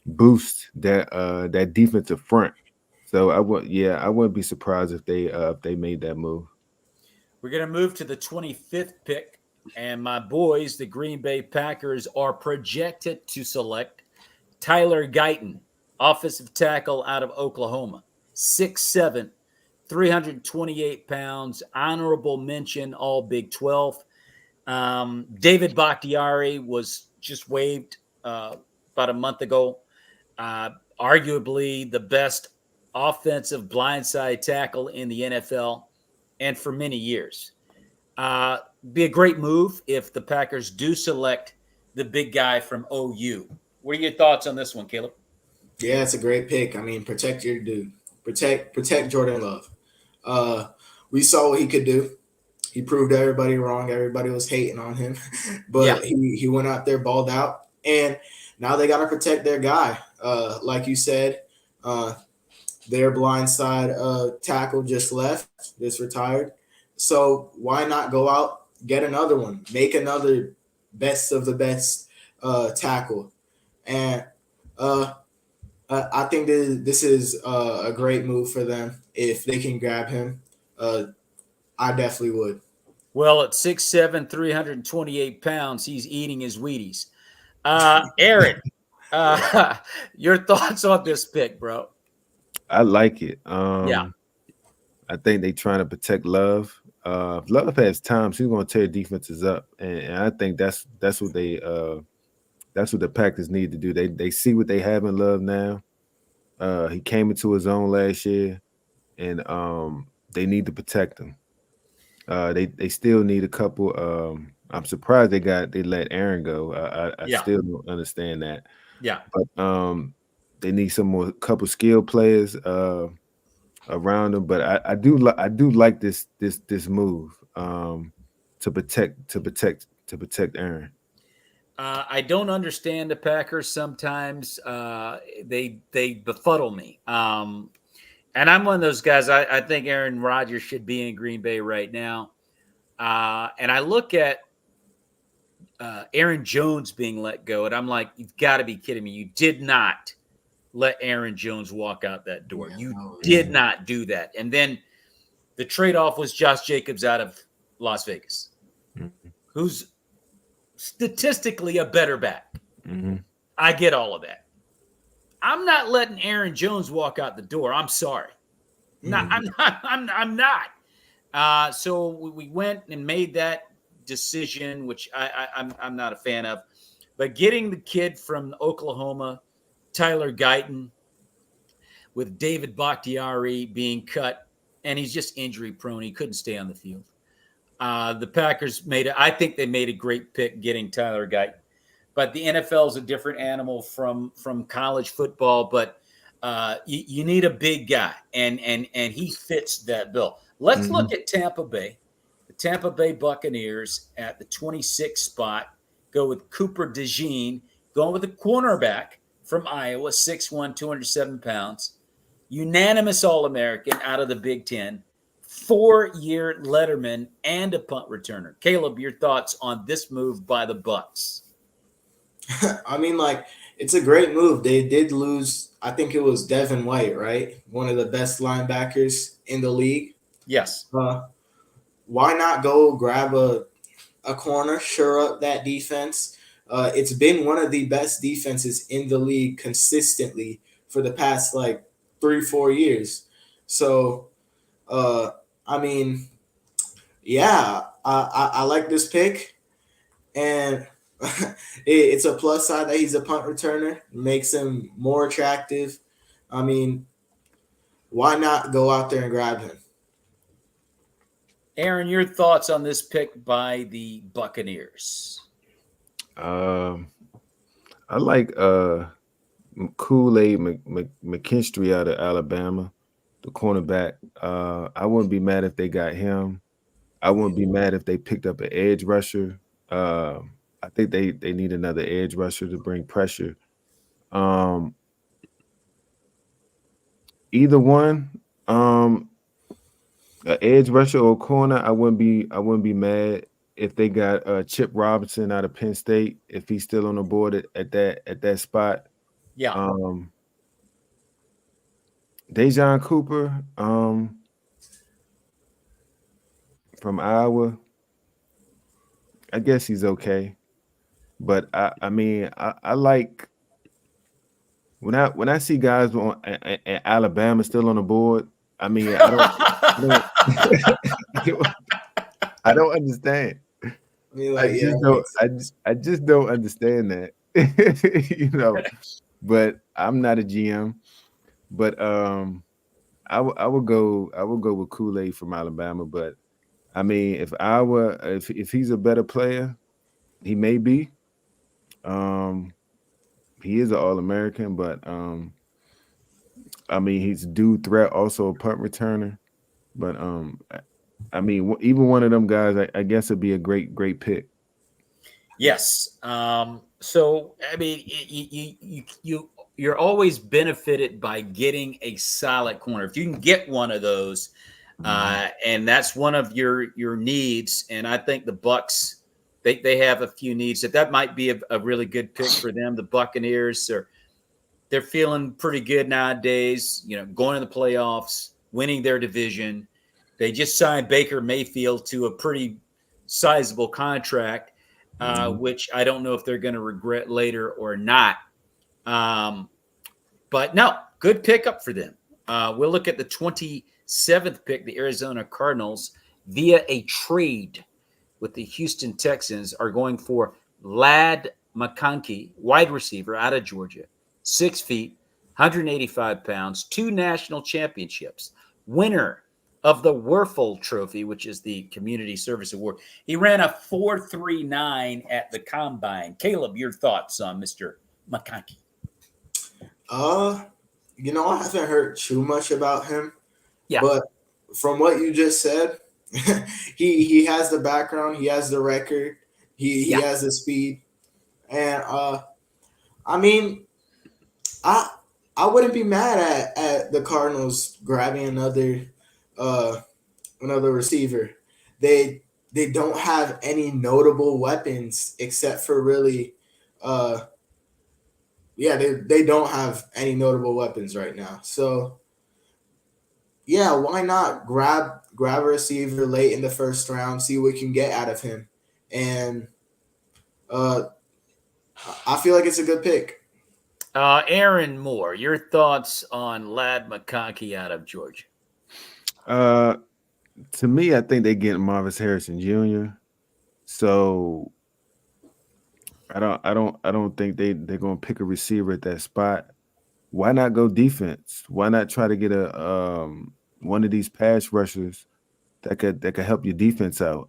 boost that defensive front. So I wouldn't be surprised if they made that move. We're gonna move to the 25th pick. And my boys, the Green Bay Packers, are projected to select Tyler Guyton, offensive tackle out of Oklahoma. 6'7", 328 pounds, honorable mention, all Big 12. David Bakhtiari was just waived about a month ago. Arguably the best offensive blindside tackle in the NFL and for many years. Be a great move if the Packers do select the big guy from OU. What are your thoughts on this one, Caleb? Yeah, it's a great pick. I mean, protect your dude. Protect Jordan Love. We saw what he could do. He proved everybody wrong. Everybody was hating on him, but he went out there, balled out, and now they got to protect their guy. Like you said, their blindside tackle just retired. So why not go out, get another one, make another best of the best tackle, and I think this is a great move for them if they can grab him. I definitely would. Well, at 6'7", 328 pounds, he's eating his Wheaties. Aaron, your thoughts on this pick, bro? I like it. Yeah. I think they trying to protect Love. If Love has time, he's going to tear defenses up, and I think that's what the Packers need to do. They see what they have in Love now. He came into his own last year, and they need to protect him. They still need a couple. I'm surprised they let Aaron go. I still don't understand that. Yeah, but they need some more couple skilled players around them. But I do like this move to protect Aaron. I don't understand the Packers sometimes. They befuddle me. And I'm one of those guys. I think Aaron Rodgers should be in Green Bay right now. And I look at Aaron Jones being let go, and I'm like, you've got to be kidding me. You did not let Aaron Jones walk out that door. You did not do that. And then the trade-off was Josh Jacobs out of Las Vegas, who's statistically a better back. Mm-hmm. I get all of that. I'm not letting Aaron Jones walk out the door. I'm sorry. I'm not. So we went and made that decision, which I'm not a fan of. But getting the kid from Oklahoma, Tyler Guyton, with David Bakhtiari being cut, and he's just injury prone. He couldn't stay on the field. The Packers I think they made a great pick getting Tyler Guyton. But the NFL is a different animal from college football. But you need a big guy, and he fits that bill. Let's look at Tampa Bay. The Tampa Bay Buccaneers at the 26th spot go with Cooper DeJean, going with a cornerback from Iowa, 6'1", 207 pounds, unanimous All-American out of the Big Ten, 4-year letterman, and a punt returner. Caleb, your thoughts on this move by the Bucs? I mean, it's a great move. They did lose, I think it was Devin White, right? One of the best linebackers in the league. Yes. Why not go grab a corner, shore up that defense? It's been one of the best defenses in the league consistently for the past 3-4 years. So, I mean, yeah, I like this pick, and it's a plus side that he's a punt returner. It makes him more attractive. I mean, why not go out there and grab him? Aaron, your thoughts on this pick by the Buccaneers? I like Kool-Aid McKinstry out of Alabama, the cornerback. I wouldn't be mad if they got him. I wouldn't be mad if they picked up an edge rusher. I think they need another edge rusher to bring pressure. Either one, an edge rusher or corner, I wouldn't be mad if they got Chip Robinson out of Penn State, if he's still on the board at that spot. Yeah. Dejon Cooper from Iowa, I guess he's okay. But I mean, I like when I see guys at Alabama still on the board. I mean, I don't understand. I just don't understand that. But I'm not a GM. But I would go with Kool-Aid from Alabama, but I mean, if he's a better player, he may be. Um, he is an All-American, but I mean, he's due threat, also a punt returner. But I mean, even one of them guys, I guess it'd be a great pick. Yes. So I mean, you're always benefited by getting a solid corner. If you can get one of those, and that's one of your needs. And I think the Bucks, they have a few needs that might be a really good pick for them. The Buccaneers they're feeling pretty good nowadays. You know, going to the playoffs, winning their division. They just signed Baker Mayfield to a pretty sizable contract, which I don't know if they're going to regret later or not. But no, good pickup for them. We'll look at the 27th pick. The Arizona Cardinals, via a trade with the Houston Texans, are going for Ladd McConkey, wide receiver out of Georgia, 6 feet, 185 pounds, 2 national championships, winner of the Werfel Trophy, which is the Community Service Award. He ran a 4.39 at the Combine. Caleb, your thoughts on Mr. McConkey? I haven't heard too much about him. Yeah. But from what you just said, he has the background, he has the record, he has the speed. And I mean, I wouldn't be mad at the Cardinals grabbing another receiver. They don't have any notable weapons except for really they don't have any notable weapons right now. So yeah, why not grab a receiver late in the first round, see what we can get out of him. And I feel like it's a good pick. Aaron Moore, your thoughts on Ladd McConkey out of Georgia? To me, I think they get Marvis Harrison Jr. So I don't think they're gonna pick a receiver at that spot. Why not go defense? Why not try to get a one of these pass rushers that could help your defense out?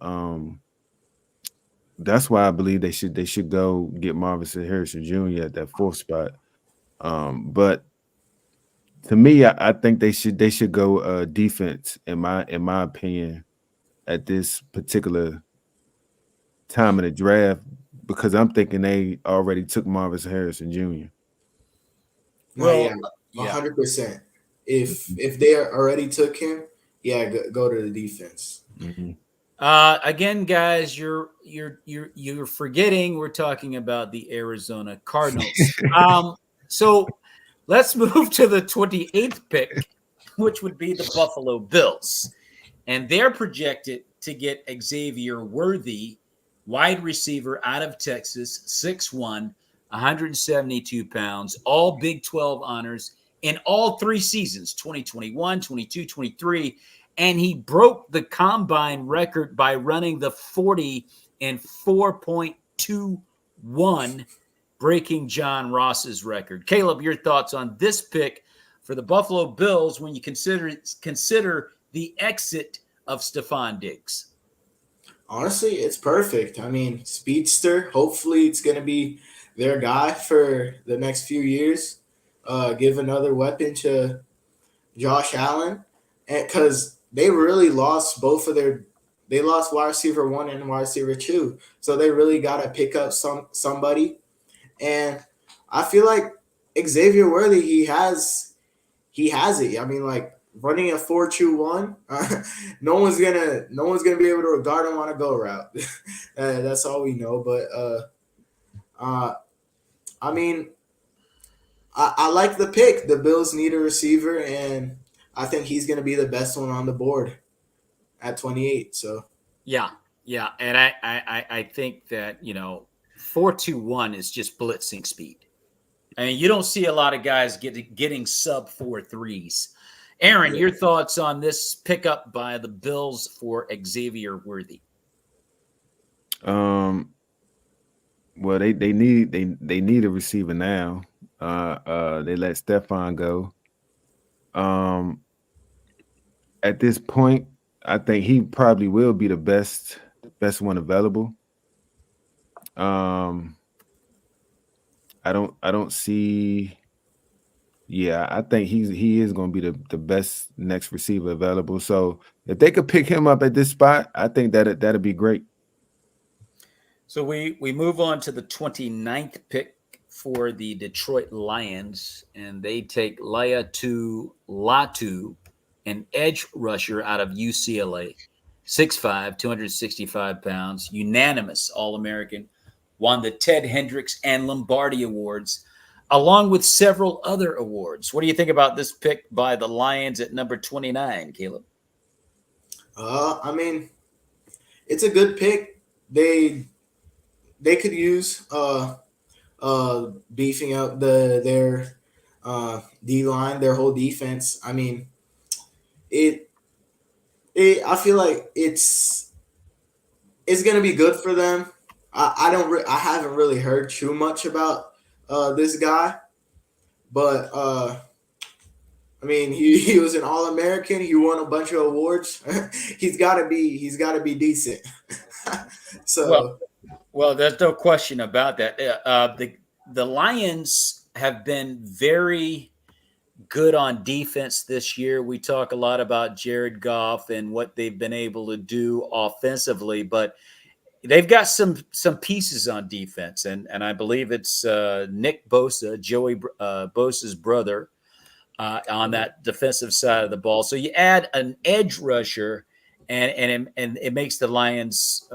That's why I believe they should go get Marvis Harrison Jr. at that 4th spot. But to me, I think they should go defense in my opinion at this particular time in the draft, because I'm thinking they already took Marvis Harrison Jr. Well, 100%. If they already took him, go to the defense. Mm-hmm. Again, guys, you're forgetting we're talking about the Arizona Cardinals. So let's move to the 28th pick, which would be the Buffalo Bills. And they're projected to get Xavier Worthy, wide receiver out of Texas, 6'1", 172 pounds, all Big 12 honors in all 3 seasons, 2021, 22, 23. And he broke the Combine record by running the 40 in 4.21, breaking John Ross's record. Caleb, your thoughts on this pick for the Buffalo Bills when you consider the exit of Stephon Diggs? Honestly, it's perfect. I mean, speedster. Hopefully, it's going to be their guy for the next few years. Give another weapon to Josh Allen, because they really lost they lost wide receiver 1 and wide receiver 2. So they really got to pick up somebody. And I feel like Xavier Worthy, he has it. I mean, like, running a 4.21, no one's gonna be able to guard him on a go route. That's all we know. But I mean, I like the pick. The Bills need a receiver, and I think he's gonna be the best one on the board at 28. So yeah, and I think that 4.21 is just blitzing speed. I mean, you don't see a lot of guys getting sub 4.3s. Aaron, your thoughts on this pickup by the Bills for Xavier Worthy? Well, they need a receiver now. They let Stephon go. at this point, I think he probably will be the best one available. I don't see. Yeah, I think he is going to be the best next receiver available. So if they could pick him up at this spot, I think that'd be great. So we move on to the 29th pick for the Detroit Lions, and they take Laiatu Latu, an edge rusher out of UCLA, 6'5", 265 pounds, unanimous All-American, won the Ted Hendricks and Lombardi Awards, along with several other awards. What do you think about this pick by the Lions at number 29, Caleb? I mean, it's a good pick. They could use beefing up their D line, their whole defense. I mean, I feel like it's gonna be good for them. I haven't really heard too much about this guy, but I mean he was an All-American. He won a bunch of awards. he's gotta be decent. So well, there's no question about that. The Lions have been very good on defense this year. We talk a lot about Jared Goff and what they've been able to do offensively, but they've got some pieces on defense, and I believe it's Nick Bosa, Joey Bosa's brother, on that defensive side of the ball. So you add an edge rusher, and it makes the Lions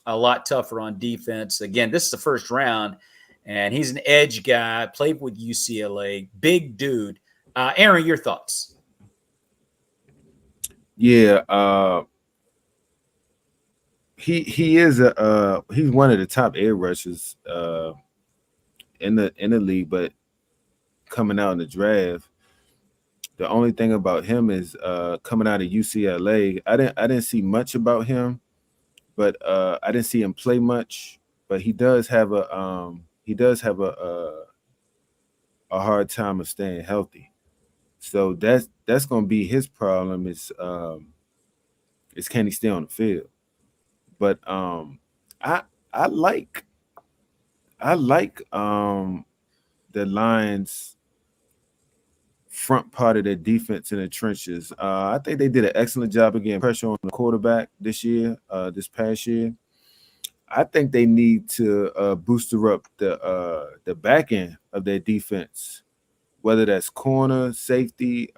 a lot tougher on defense. Again, this is the first round, and he's an edge guy, played with UCLA, big dude. Aaron, your thoughts? Yeah, he is he's one of the top edge rushers in the league, but coming out in the draft, the only thing about him is coming out of UCLA. I didn't see much about him, but I didn't see him play much. But he does have a hard time of staying healthy. So that's going to be his problem. Is can he stay on the field? But I like the Lions' front part of their defense in the trenches. I think they did an excellent job of getting pressure on the quarterback this past year. I think they need to booster up the back end of their defense, whether that's corner, safety.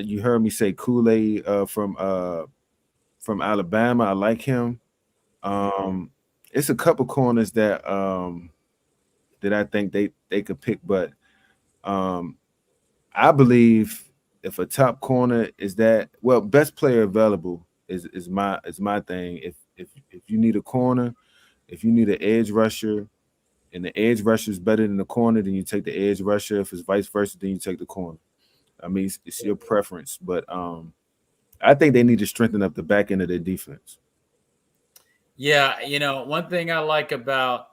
You heard me say Kool-Aid from Alabama. I like him. It's a couple corners that I think they could pick, but I believe if a top corner is best player available is my thing. If you need a corner, if you need an edge rusher, and the edge rusher is better than the corner, then you take the edge rusher. If it's vice versa, then you take the corner. I mean, it's your preference, but I think they need to strengthen up the back end of their defense. Yeah, one thing I like about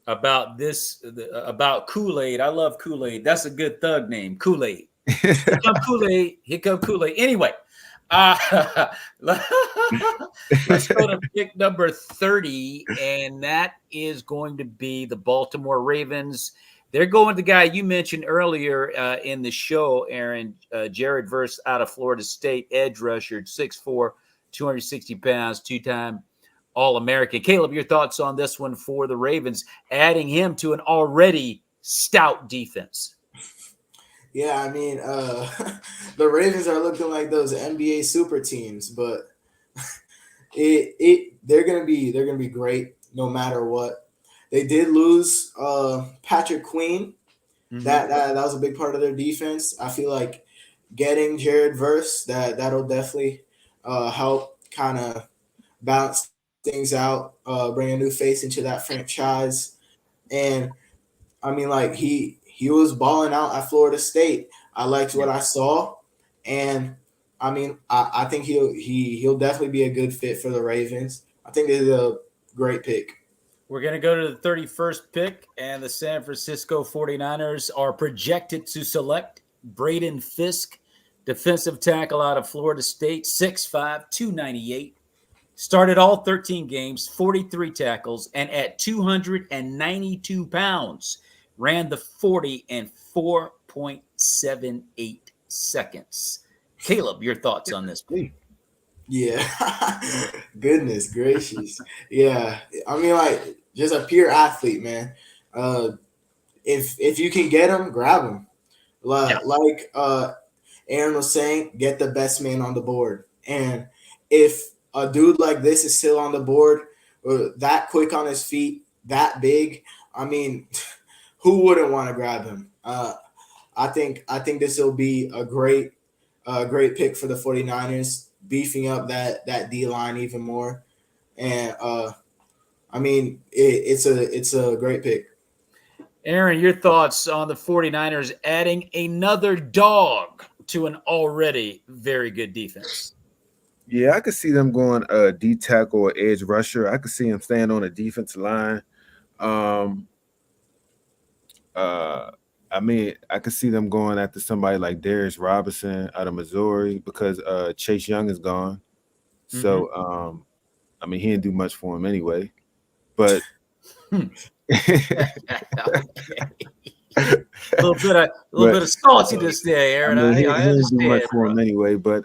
Kool-Aid, I love Kool-Aid. That's a good thug name, Kool-Aid. Here come Kool-Aid. Here come Kool-Aid. Anyway, let's go to pick number 30, and that is going to be the Baltimore Ravens. They're going the guy you mentioned earlier in the show, Aaron, Jared Verse out of Florida State, edge rusher, 6'4", 260 pounds, two-time All-American. Caleb, your thoughts on this one for the Ravens, adding him to an already stout defense? Yeah, I mean, the Ravens are looking like those NBA super teams, but they're gonna be great no matter what. They did lose Patrick Queen. Mm-hmm. That was a big part of their defense. I feel like getting Jared Verse that'll definitely help kind of balance things out, bring a new face into that franchise. And I mean, like he was balling out at Florida State. I liked what I saw, and I mean, I think he'll definitely be a good fit for the Ravens. I think it's a great pick. We're going to go to the 31st pick, and the San Francisco 49ers are projected to select Braden Fisk, defensive tackle out of Florida State, 6'5", 298. Started all 13 games, 43 tackles, and at 292 pounds, ran the 40 in 4.78 seconds. Caleb, your thoughts on this, please? Yeah. Goodness gracious. Yeah. I mean, like, just a pure athlete, man. If you can get him, grab him. Like Aaron was saying, get the best man on the board. And if a dude like this is still on the board, that quick on his feet, that big, I mean, who wouldn't want to grab him? I think this will be a great pick for the 49ers, beefing up that D-line even more. And I mean, it's a great pick. Aaron, your thoughts on the 49ers adding another dog to an already very good defense? Yeah, I could see them going D tackle or edge rusher. I could see him staying on the defensive line. I mean, I could see them going after somebody like Darius Robinson out of Missouri because Chase Young is gone. So, I mean, he didn't do much for him anyway. But Okay. a little bit of saltiness there, Aaron. I mean, he I didn't do much understand, for him anyway. But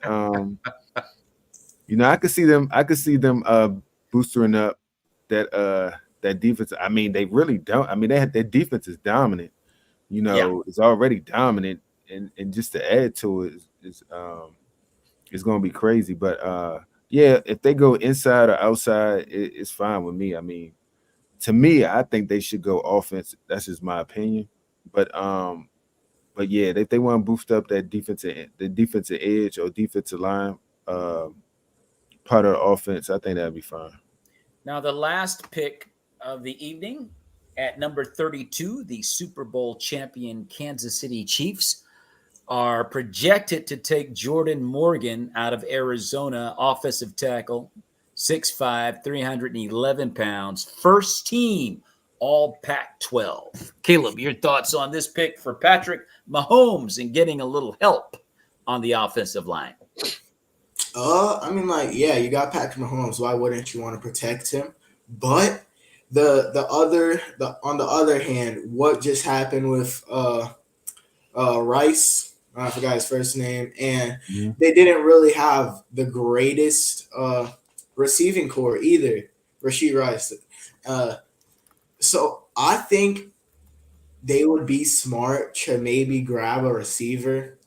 you know, I could see them boostering up that defense. I mean, they really don't. I mean, their defense is dominant. You know, it's already dominant, and just to add to it is going to be crazy. But yeah, if they go inside or outside, it's fine with me. I mean, to me, I think they should go offense. That's just my opinion. But yeah, if they want to boost up that defensive edge or defensive line part of the offense, I think that'd be fine. Now, the last pick of the evening at number 32, the Super Bowl champion Kansas City Chiefs are projected to take Jordan Morgan out of Arizona, offensive tackle, 6'5", 311 pounds, first team all Pac-12. Caleb, your thoughts on this pick for Patrick Mahomes and getting a little help on the offensive line? I mean, like, yeah, you got Patrick Mahomes. Why wouldn't you want to protect him? But on the other hand, what just happened with Rice? I forgot his first name, and they didn't really have the greatest receiving core either. Rashee Rice. So I think they would be smart to maybe grab a receiver.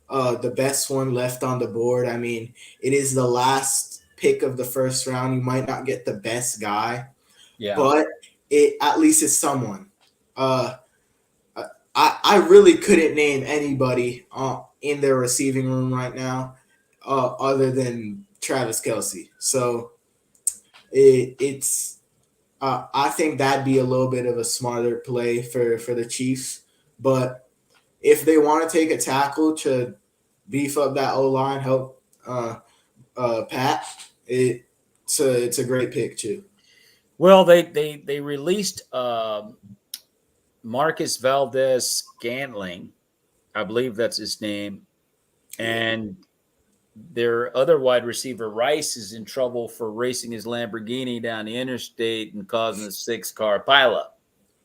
The best one left on the board. I mean, it is the last pick of the first round. You might not get the best guy, but it at least is someone. I really couldn't name anybody in their receiving room right now other than Travis Kelce. So it's I think that'd be a little bit of a smarter play for the Chiefs. But if they want to take a tackle to beef up that O-line, help Pat, it's a great pick too. Well, they released Marcus Valdes-Scantling, I believe that's his name, and their other wide receiver Rice is in trouble for racing his Lamborghini down the interstate and causing a 6-car pileup.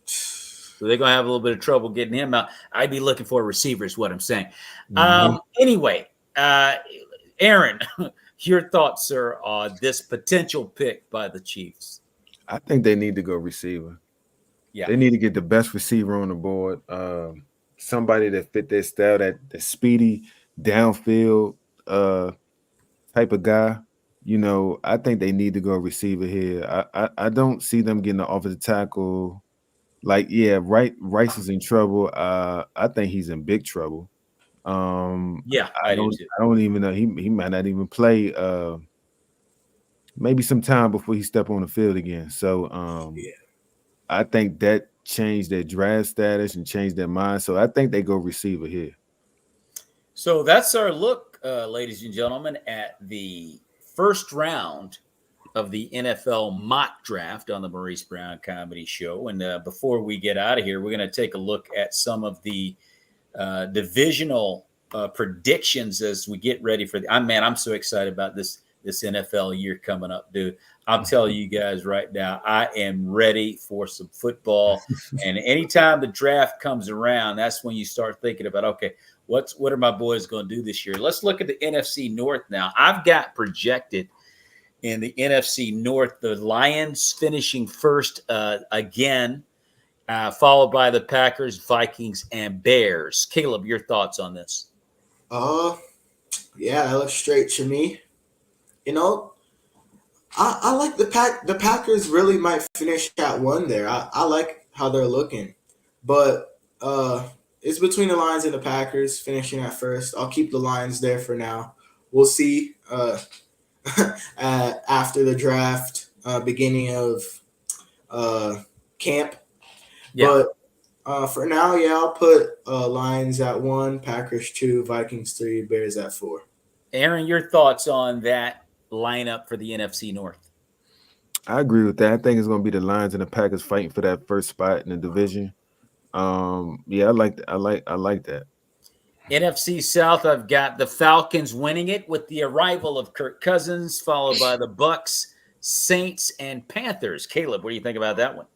So they're going to have a little bit of trouble getting him out. I'd be looking for a receiver is what I'm saying. Anyway, Aaron, your thoughts, sir, on this potential pick by the Chiefs? I think they need to go receiver. Yeah, they need to get the best receiver on the board. Somebody that fit their style, that speedy downfield type of guy. You know, I think they need to go receiver here. I don't see them getting an offensive tackle. Like, yeah, Rice is in trouble. I think he's in big trouble. I don't even know. He might not even play maybe some time before he step on the field again. So I think that changed their draft status and changed their mind. So I think they go receiver here. So that's our look, ladies and gentlemen, at the first round of the NFL mock draft on the Maurice Brown Comedy Show. And before we get out of here, we're going to take a look at some of the divisional predictions as we get ready for I'm so excited about this NFL year coming up, dude. I'm telling you guys right now, I am ready for some football. And anytime the draft comes around, that's when you start thinking about, okay, what are my boys going to do this year? Let's look at the NFC North now. I've got projected in the NFC North, the Lions finishing first again, followed by the Packers, Vikings, and Bears. Caleb, your thoughts on this? Yeah, that looks straight to me. You know, I like the Packers really might finish at 1 there. I like how they're looking. But it's between the Lions and the Packers finishing at first. I'll keep the Lions there for now. We'll see after the draft, beginning of camp. Yeah. But for now, yeah, I'll put Lions at 1, Packers 2, Vikings 3, Bears at 4. Aaron, your thoughts on that lineup for the NFC North? I agree with that. I think it's going to be the Lions and the Packers fighting for that first spot in the division. Yeah, I like that. NFC South, I've got the Falcons winning it with the arrival of Kirk Cousins, followed by the Bucks, Saints, and Panthers. Caleb, what do you think about that one?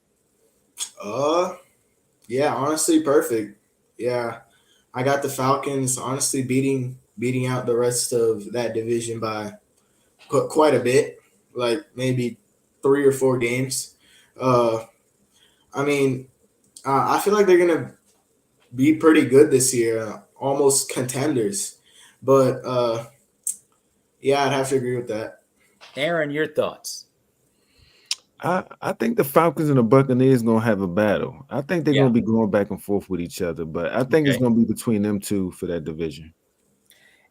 Yeah, honestly, perfect. Yeah, I got the Falcons honestly beating out the rest of that division by quite a bit, like maybe 3 or 4 games. I mean, I feel like they're gonna be pretty good this year, almost contenders. But yeah, I'd have to agree with that. Aaron, your thoughts? I think the Falcons and the Buccaneers gonna have a battle. I think they're gonna be going back and forth with each other, but I think it's gonna be between them two for that division.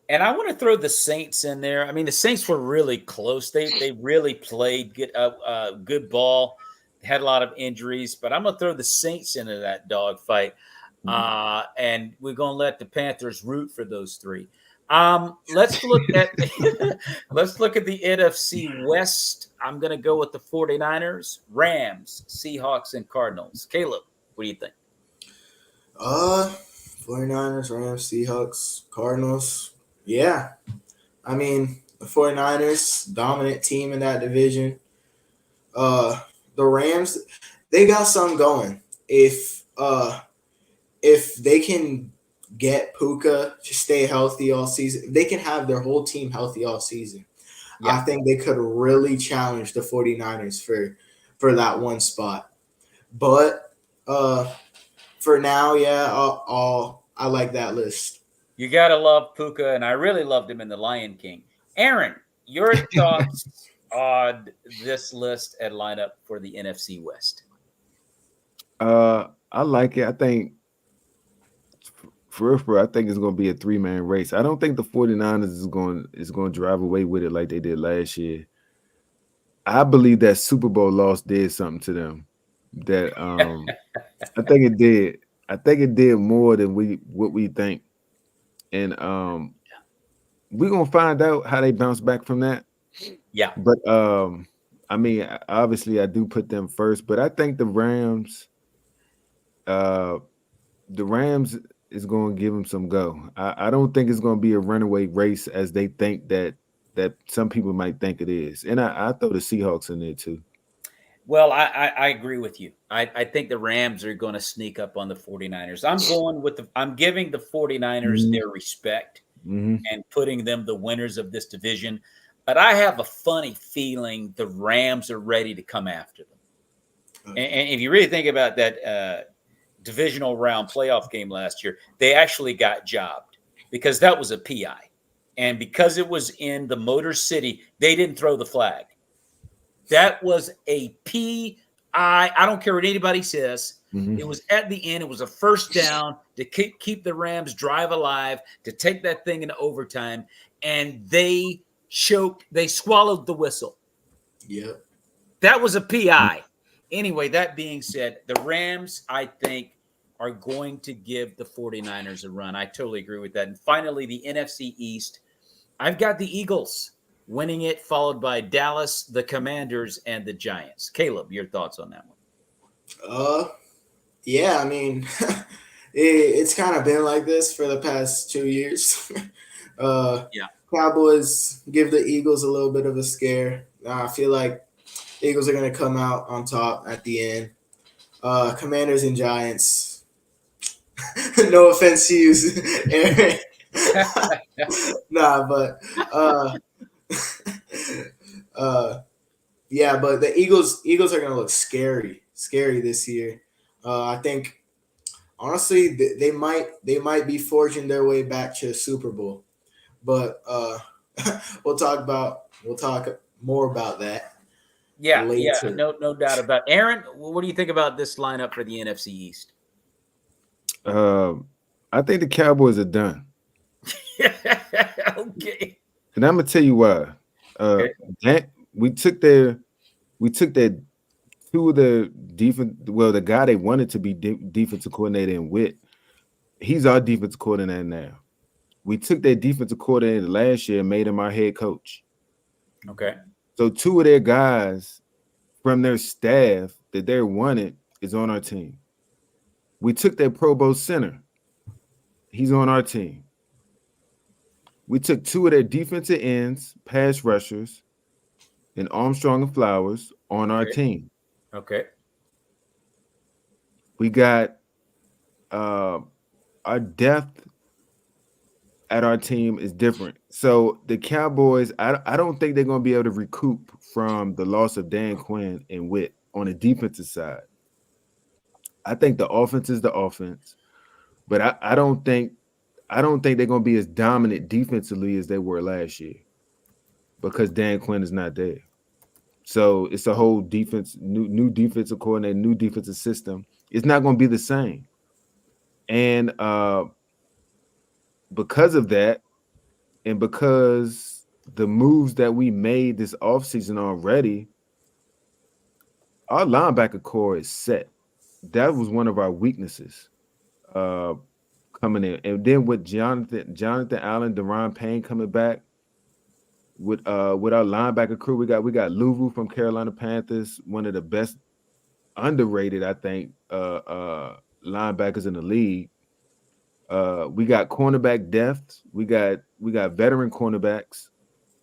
And I want to throw the Saints in there. I mean, the Saints were really close. They really played good ball. They had a lot of injuries, but I'm gonna throw the Saints into that dogfight. And we're gonna let the Panthers root for those 3. Let's look at the NFC West. I'm going to go with the 49ers, Rams, Seahawks, and Cardinals. Caleb, what do you think? 49ers, Rams, Seahawks, Cardinals. Yeah. I mean, the 49ers, dominant team in that division. The Rams, they got something going. If they can get Puka to stay healthy all season, if they can have their whole team healthy all season, I think they could really challenge the 49ers for that one spot. But for now, yeah, I like that list. You got to love Puka, and I really loved him in The Lion King. Aaron, your thoughts on this list and lineup for the NFC West? I like it. I think for I think it's going to be a 3-man race. I don't think the 49ers is going to drive away with it like they did last year. I believe that Super Bowl loss did something to them. That I think it did. I think it did more than what we think. And we're going to find out how they bounce back from that. Yeah. But I mean, obviously I do put them first, but I think the Rams is going to give them some go. I don't think it's going to be a runaway race as they think that some people might think it is. And I throw the Seahawks in there too. Well, I agree with you. I think the Rams are going to sneak up on the 49ers. I'm giving the 49ers their respect and putting them the winners of this division. But I have a funny feeling the Rams are ready to come after them. And if you really think about that divisional round playoff game last year, they actually got jobbed because that was a PI. And because it was in the Motor City, they didn't throw the flag. That was a PI. I don't care what anybody says. It was at the end. It was a first down to keep the Rams drive alive, to take that thing into overtime. And they choked. They swallowed the whistle. Yeah. That was a PI. Anyway, that being said, the Rams, I think, are going to give the 49ers a run. I totally agree with that. And finally, the NFC East, I've got the Eagles winning it, followed by Dallas, the Commanders, and the Giants. Caleb, your thoughts on that one? Yeah, I mean, it's kind of been like this for the past 2 years. Yeah. Cowboys give the Eagles a little bit of a scare. I feel like the Eagles are going to come out on top at the end. Commanders and Giants. No offense to you, Aaron. Nah, but yeah, but the Eagles are going to look scary this year. I think honestly they might be forging their way back to a Super Bowl, but we'll talk more about that Yeah, later. no doubt about it. Aaron, what do you think about this lineup for the NFC East? I think the Cowboys are done. Okay. And I'm gonna tell you why. Okay. That we took their two of the defense. Well, the guy they wanted to be defensive coordinator in Witt, he's our defensive coordinator now. We took their defensive coordinator last year and made him our head coach. Okay. So two of their guys from their staff that they wanted is on our team. We took their Pro Bowl center. He's on our team. We took two of their defensive ends, pass rushers, and Armstrong and Flowers on our team. Okay. We got our depth at our team is different. So the Cowboys, I don't think they're going to be able to recoup from the loss of Dan Quinn and Witt on the defensive side. I think the offense is the offense, but I don't think they're going to be as dominant defensively as they were last year because Dan Quinn is not there. So it's a whole defense, new defensive coordinator, new defensive system. It's not going to be the same. And because of that, and because the moves that we made this offseason already, our linebacker core is set. That was one of our weaknesses coming in. And then with Jonathan Allen, Deron Payne coming back, with our linebacker crew, we got Luvu from Carolina Panthers, one of the best underrated, I think, linebackers in the league. We got cornerback depth. We got veteran cornerbacks.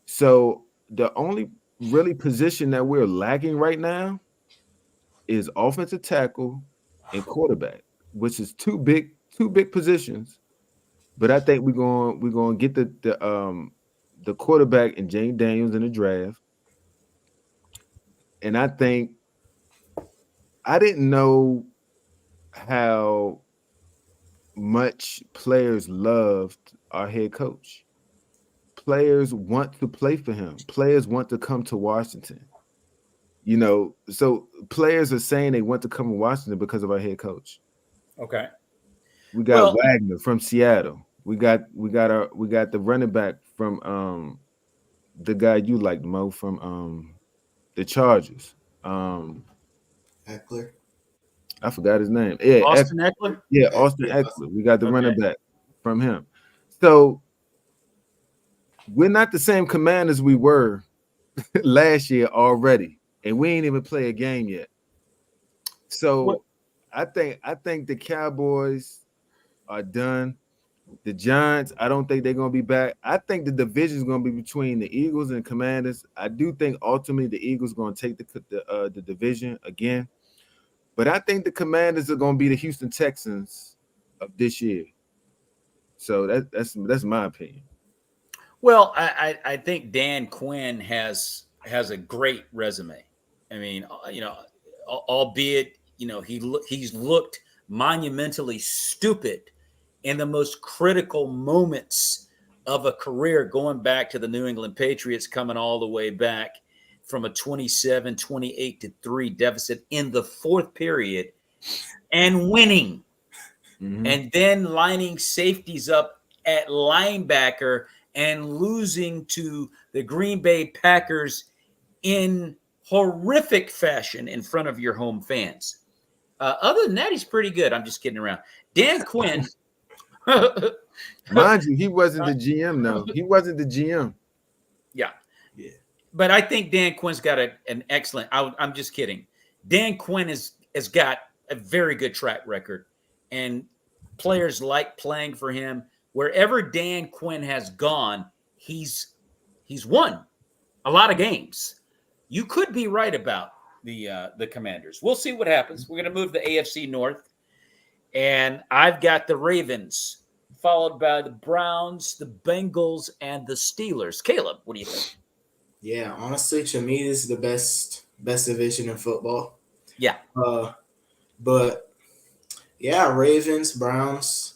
So the only really position that we're lacking right now is offensive tackle and quarterback, which is two big positions. But I think we're going to get the quarterback and Jane Daniels in the draft. And I think I didn't know how much players loved our head coach. Players want to play for him. Players want to come to Washington. So players are saying they want to come to Washington because of our head coach. Okay. We got Wagner from Seattle. We got the running back from the guy you liked, Mo, from the Chargers. Eckler. I forgot his name. Yeah, Austin Eckler? Yeah, Austin Eckler. We got the running back from him. So we're not the same Commanders we were last year already, and we ain't even play a game yet. So I think the Cowboys are done. The Giants, I don't think they're going to be back. I think the division is going to be between the Eagles and Commanders. I do think ultimately the Eagles are going to take the division again. But I think the Commanders are going to be the Houston Texans of this year. So that's my opinion. Well, I think Dan Quinn has a great resume. I mean, albeit he's looked monumentally stupid in the most critical moments of a career, going back to the New England Patriots, coming all the way back from a 28-3 deficit in the fourth period and winning. Mm-hmm. And then lining safeties up at linebacker and losing to the Green Bay Packers in horrific fashion in front of your home fans. Other than that, he's pretty good. I'm just kidding around. Dan Quinn. Mind you, he wasn't the GM, though. He wasn't the GM. Yeah. But I think Dan Quinn's got an excellent. I'm just kidding. Dan Quinn has got a very good track record, and players like playing for him. Wherever Dan Quinn has gone, he's won a lot of games. You could be right about the Commanders. We'll see what happens. We're going to move the AFC North, and I've got the Ravens, followed by the Browns, the Bengals, and the Steelers. Caleb, what do you think? Yeah, honestly, to me, this is the best division in football. Yeah. But yeah, Ravens, Browns,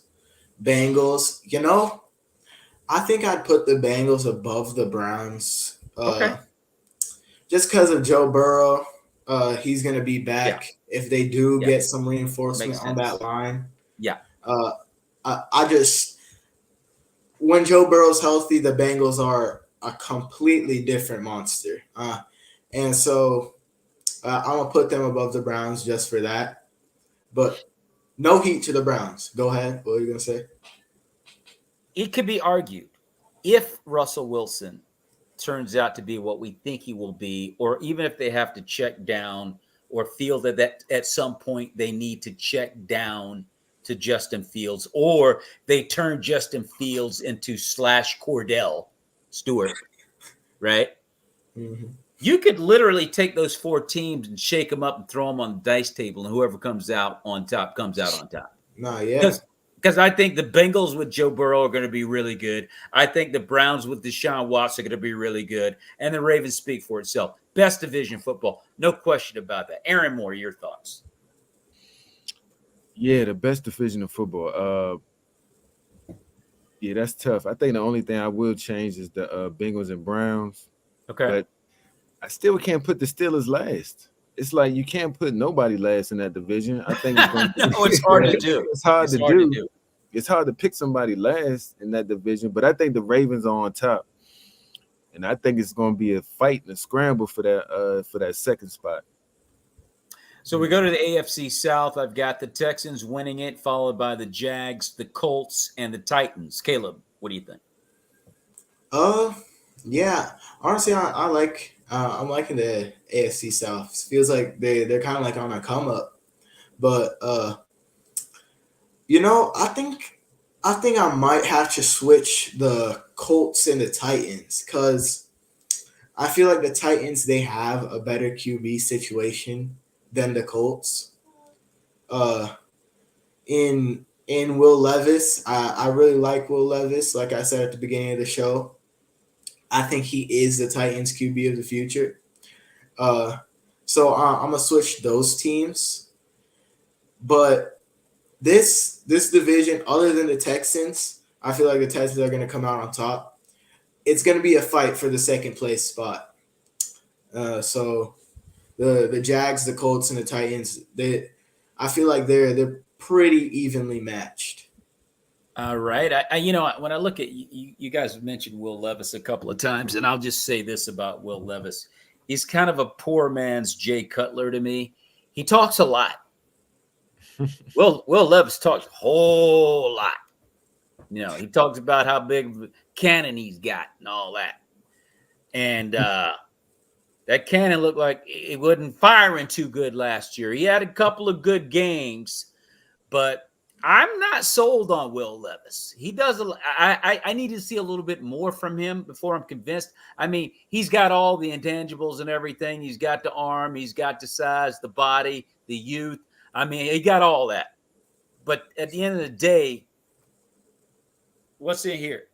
Bengals. You know, I think I'd put the Bengals above the Browns. Okay. Just because of Joe Burrow, he's gonna be back if they do get some reinforcement on that line. Yeah. I just when Joe Burrow's healthy, the Bengals are a completely different monster. And so I'm gonna put them above the Browns just for that. But no heat to the Browns. Go ahead. What are you gonna say? It could be argued if Russell Wilson turns out to be what we think he will be, or even if they have to check down or feel that at some point they need to check down to Justin Fields, or they turn Justin Fields into /Cordell Stewart, right? Mm-hmm. You could literally take those 4 teams and shake them up and throw them on the dice table, and whoever comes out on top comes out on top. Because I think the Bengals with Joe Burrow are going to be really good. I think the Browns with Deshaun Watson are going to be really good. And the Ravens speak for itself. Best division football. No question about that. Aaron Moore, your thoughts? Yeah, the best division of football. Yeah, that's tough. I think the only thing I will change is the Bengals and Browns. Okay. But I still can't put the Steelers last. It's like you can't put nobody last in that division. I think it's hard to do. It's hard to do. It's hard to pick somebody last in that division, but I think the Ravens are on top. And I think it's going to be a fight and a scramble for that second spot. So we go to the AFC South. I've got the Texans winning it, followed by the Jags, the Colts, and the Titans. Caleb, what do you think? Yeah. Honestly, I'm liking the AFC South. It feels like they're kind of like on a come up. But I think I might have to switch the Colts and the Titans, because I feel like the Titans, they have a better QB situation than the Colts. In Will Levis, I really like Will Levis. Like I said at the beginning of the show, I think he is the Titans QB of the future. So I'm gonna switch those teams. But this division, other than the Texans, I feel like the Texans are gonna come out on top. It's gonna be a fight for the second place spot. So the Jags, the Colts, and the Titans, I feel like they're pretty evenly matched. All right. I when I look at you guys have mentioned Will Levis a couple of times, and I'll just say this about Will Levis. He's kind of a poor man's Jay Cutler to me. He talks a lot. Will Levis talks a whole lot. He talks about how big of a cannon he's got and all that. And that cannon looked like it wasn't firing too good last year. He had a couple of good games, but I'm not sold on Will Levis. He does. I need to see a little bit more from him before I'm convinced. I mean, he's got all the intangibles and everything. He's got the arm. He's got the size, the body, the youth. I mean, he got all that. But at the end of the day, what's in here?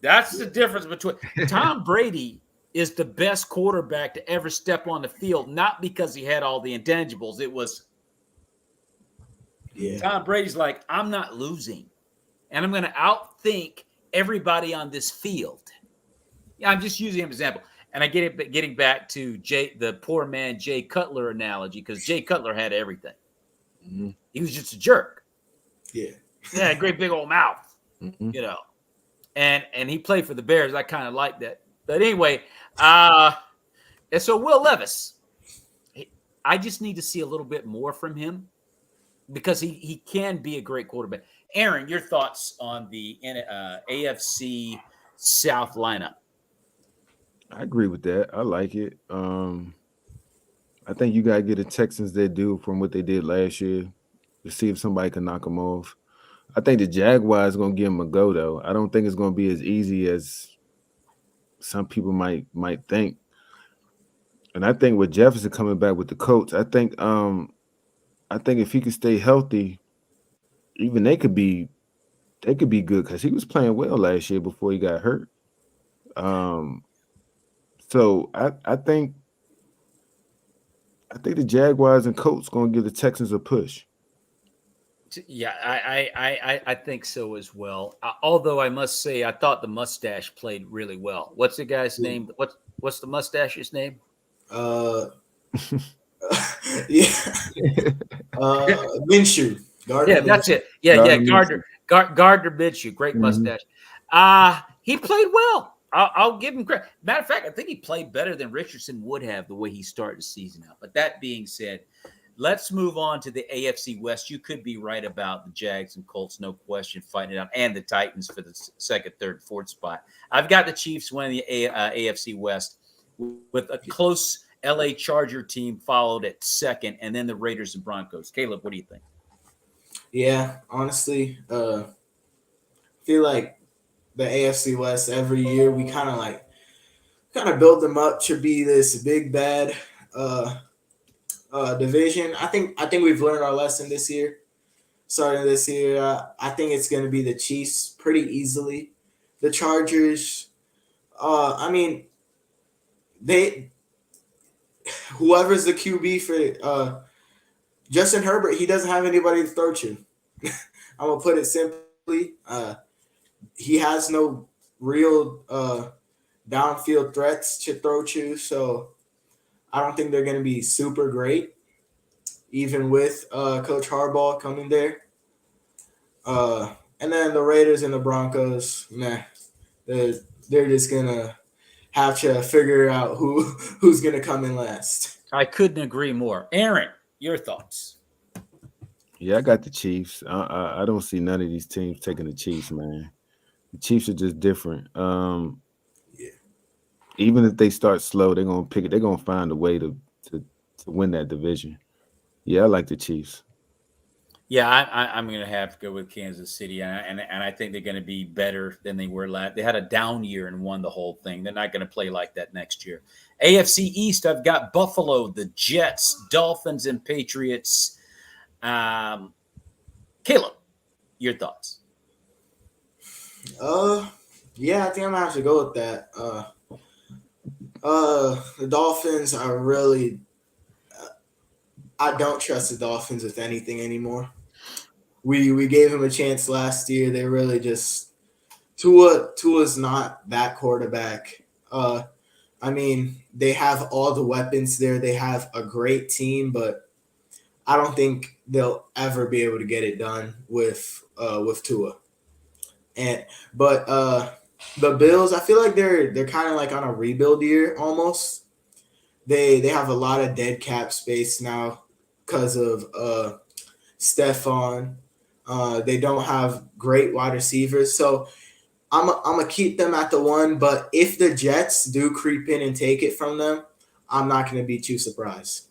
That's the difference between Tom Brady is the best quarterback to ever step on the field, not because he had all the intangibles. It was Tom Brady's like, I'm not losing, and I'm going to outthink everybody on this field. Yeah, I'm just using him as an example. And I get it, getting back to the poor man Jay Cutler analogy, because Jay Cutler had everything. Mm-hmm. He was just a jerk. Yeah. Yeah, a great big old mouth, Mm-hmm. And he played for the Bears. I kind of like that. But anyway, and so Will Levis, I just need to see a little bit more from him, because he can be a great quarterback. Aaron, your thoughts on the AFC South lineup? I agree with that. I like it. I think you got to get the Texans their due from what they did last year to see if somebody can knock them off. I think the Jaguars gonna give him a go though. I don't think it's gonna be as easy as some people might think. And I think with Jefferson coming back with the Colts, I think if he could stay healthy, even they could be good because he was playing well last year before he got hurt. So I think the Jaguars and Colts gonna give the Texans a push. Yeah, I think so as well. Although I must say, I thought the mustache played really well. What's the guy's name? What's the mustache's name? Yeah. Minshew. Gardner that's it. Yeah, Gardner Minshew. Great mustache. He played well. I'll give him credit. Matter of fact, I think he played better than Richardson would have the way he started the season out. But that being said, let's move on to the AFC West. You could be right about the Jags and Colts, no question, fighting it out, and the Titans for the second, third, fourth spot. I've got the Chiefs winning the AFC West with a close LA Charger team followed at second, and then the Raiders and Broncos. Caleb, what do you think? Yeah, honestly, feel like the AFC West every year we kind of build them up to be this big bad division. I think we've learned our lesson this year. Starting this year, I think it's going to be the Chiefs pretty easily. The Chargers, I mean, whoever's the QB for Justin Herbert, he doesn't have anybody to throw to. I'm gonna put it simply. He has no real downfield threats to throw to, so I don't think they're going to be super great, even with Coach Harbaugh coming there. And then the Raiders and the Broncos, they're just going to have to figure out who's going to come in last. I couldn't agree more. Aaron, your thoughts? Yeah, I got the Chiefs. I don't see none of these teams taking the Chiefs, man. The Chiefs are just different. Even if they start slow, they're gonna pick it. They're gonna find a way to win that division. Yeah, I like the Chiefs. Yeah, I'm going to have to go with Kansas City, and I think they're going to be better than they were last. They had a down year and won the whole thing. They're not going to play like that next year. AFC East, I've got Buffalo, the Jets, Dolphins, and Patriots. Caleb, your thoughts? Yeah, I think I'm gonna have to go with that. The Dolphins are really. I don't trust the Dolphins with anything anymore. We gave them a chance last year. They really just Tua's not that quarterback. I mean, they have all the weapons there. They have a great team, but I don't think they'll ever be able to get it done with Tua. But the Bills, I feel like they're kind of like on a rebuild year almost. They have a lot of dead cap space now because of Stephon. They don't have great wide receivers, so I'm gonna keep them at the one. But if the Jets do creep in and take it from them, I'm not gonna be too surprised.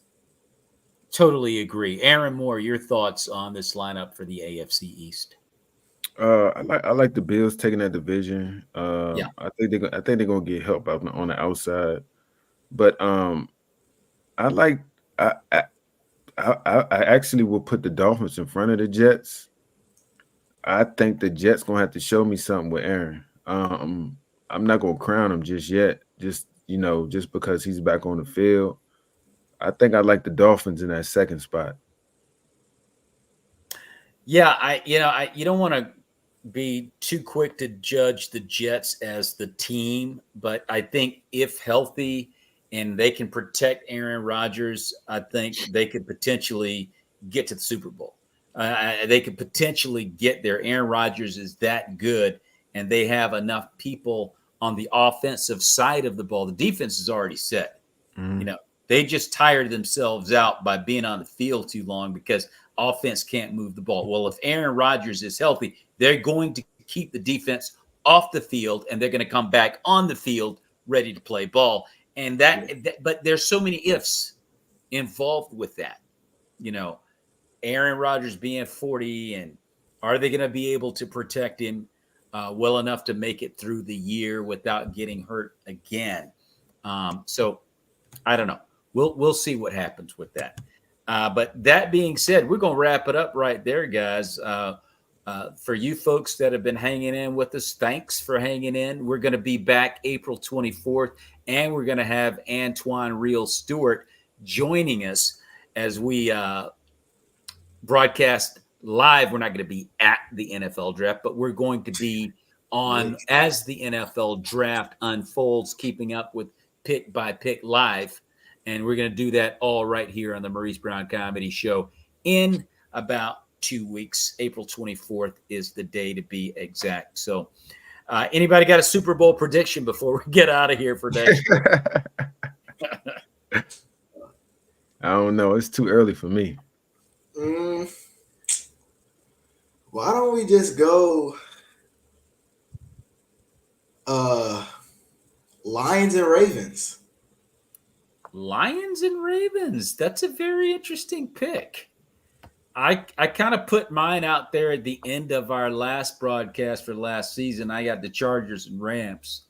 Totally agree. Aaron Moore, your thoughts on this lineup for the AFC East? I like the Bills taking that division. I think they're gonna get help out on the outside, but I actually will put the Dolphins in front of the Jets. I think the Jets gonna have to show me something with Aaron. I'm not gonna crown him just yet. Just because he's back on the field. I think I like the Dolphins in that second spot. Yeah, you don't want to be too quick to judge the Jets as the team, but I think if healthy and they can protect Aaron Rodgers, I think they could potentially get to the Super Bowl. They could potentially get there. Aaron Rodgers is that good, and they have enough people on the offensive side of the ball. The defense is already set. Mm-hmm. They just tired themselves out by being on the field too long because offense can't move the ball. Well, if Aaron Rodgers is healthy, they're going to keep the defense off the field, and they're going to come back on the field ready to play ball. And but there's so many ifs involved with that. Aaron Rodgers being 40 and Are they going to be able to protect him well enough to make it through the year without getting hurt again? So I don't know. We'll see what happens with that. But that being said, we're going to wrap it up right there, guys. For you folks that have been hanging in with us, thanks for hanging in. We're going to be back April 24th, and we're going to have Antoine Real Stewart joining us as we broadcast live. We're not going to be at the NFL draft, but we're going to be on as the NFL draft unfolds, keeping up with pick by pick live. And we're going to do that all right here on the Maurice Brown Comedy Show in about 2 weeks. April 24th is the day to be exact. So anybody got a Super Bowl prediction before we get out of here for next year? I don't know. It's too early for me. Why don't we just go Lions and Ravens? Lions and Ravens. That's a very interesting pick. I kind of put mine out there at the end of our last broadcast for last season. I got the Chargers and Rams.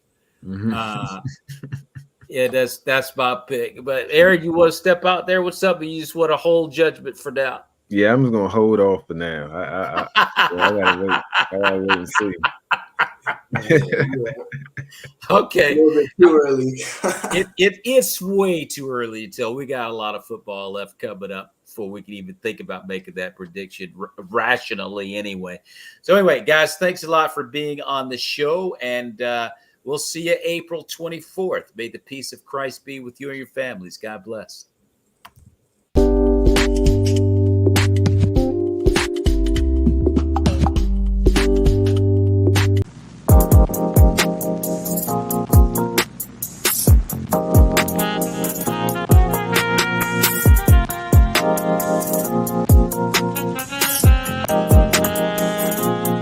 Yeah, that's my pick. But Eric, you want to step out there? What's up? You just want to hold judgment for now? Yeah, I'm just gonna hold off for now. I gotta wait. I gotta wait and see. A Okay. little bit too early. It's way too early until we got a lot of football left coming up before we can even think about making that prediction rationally anyway. So anyway, guys, thanks a lot for being on the show, and we'll see you April 24th. May the peace of Christ be with you and your families. God bless.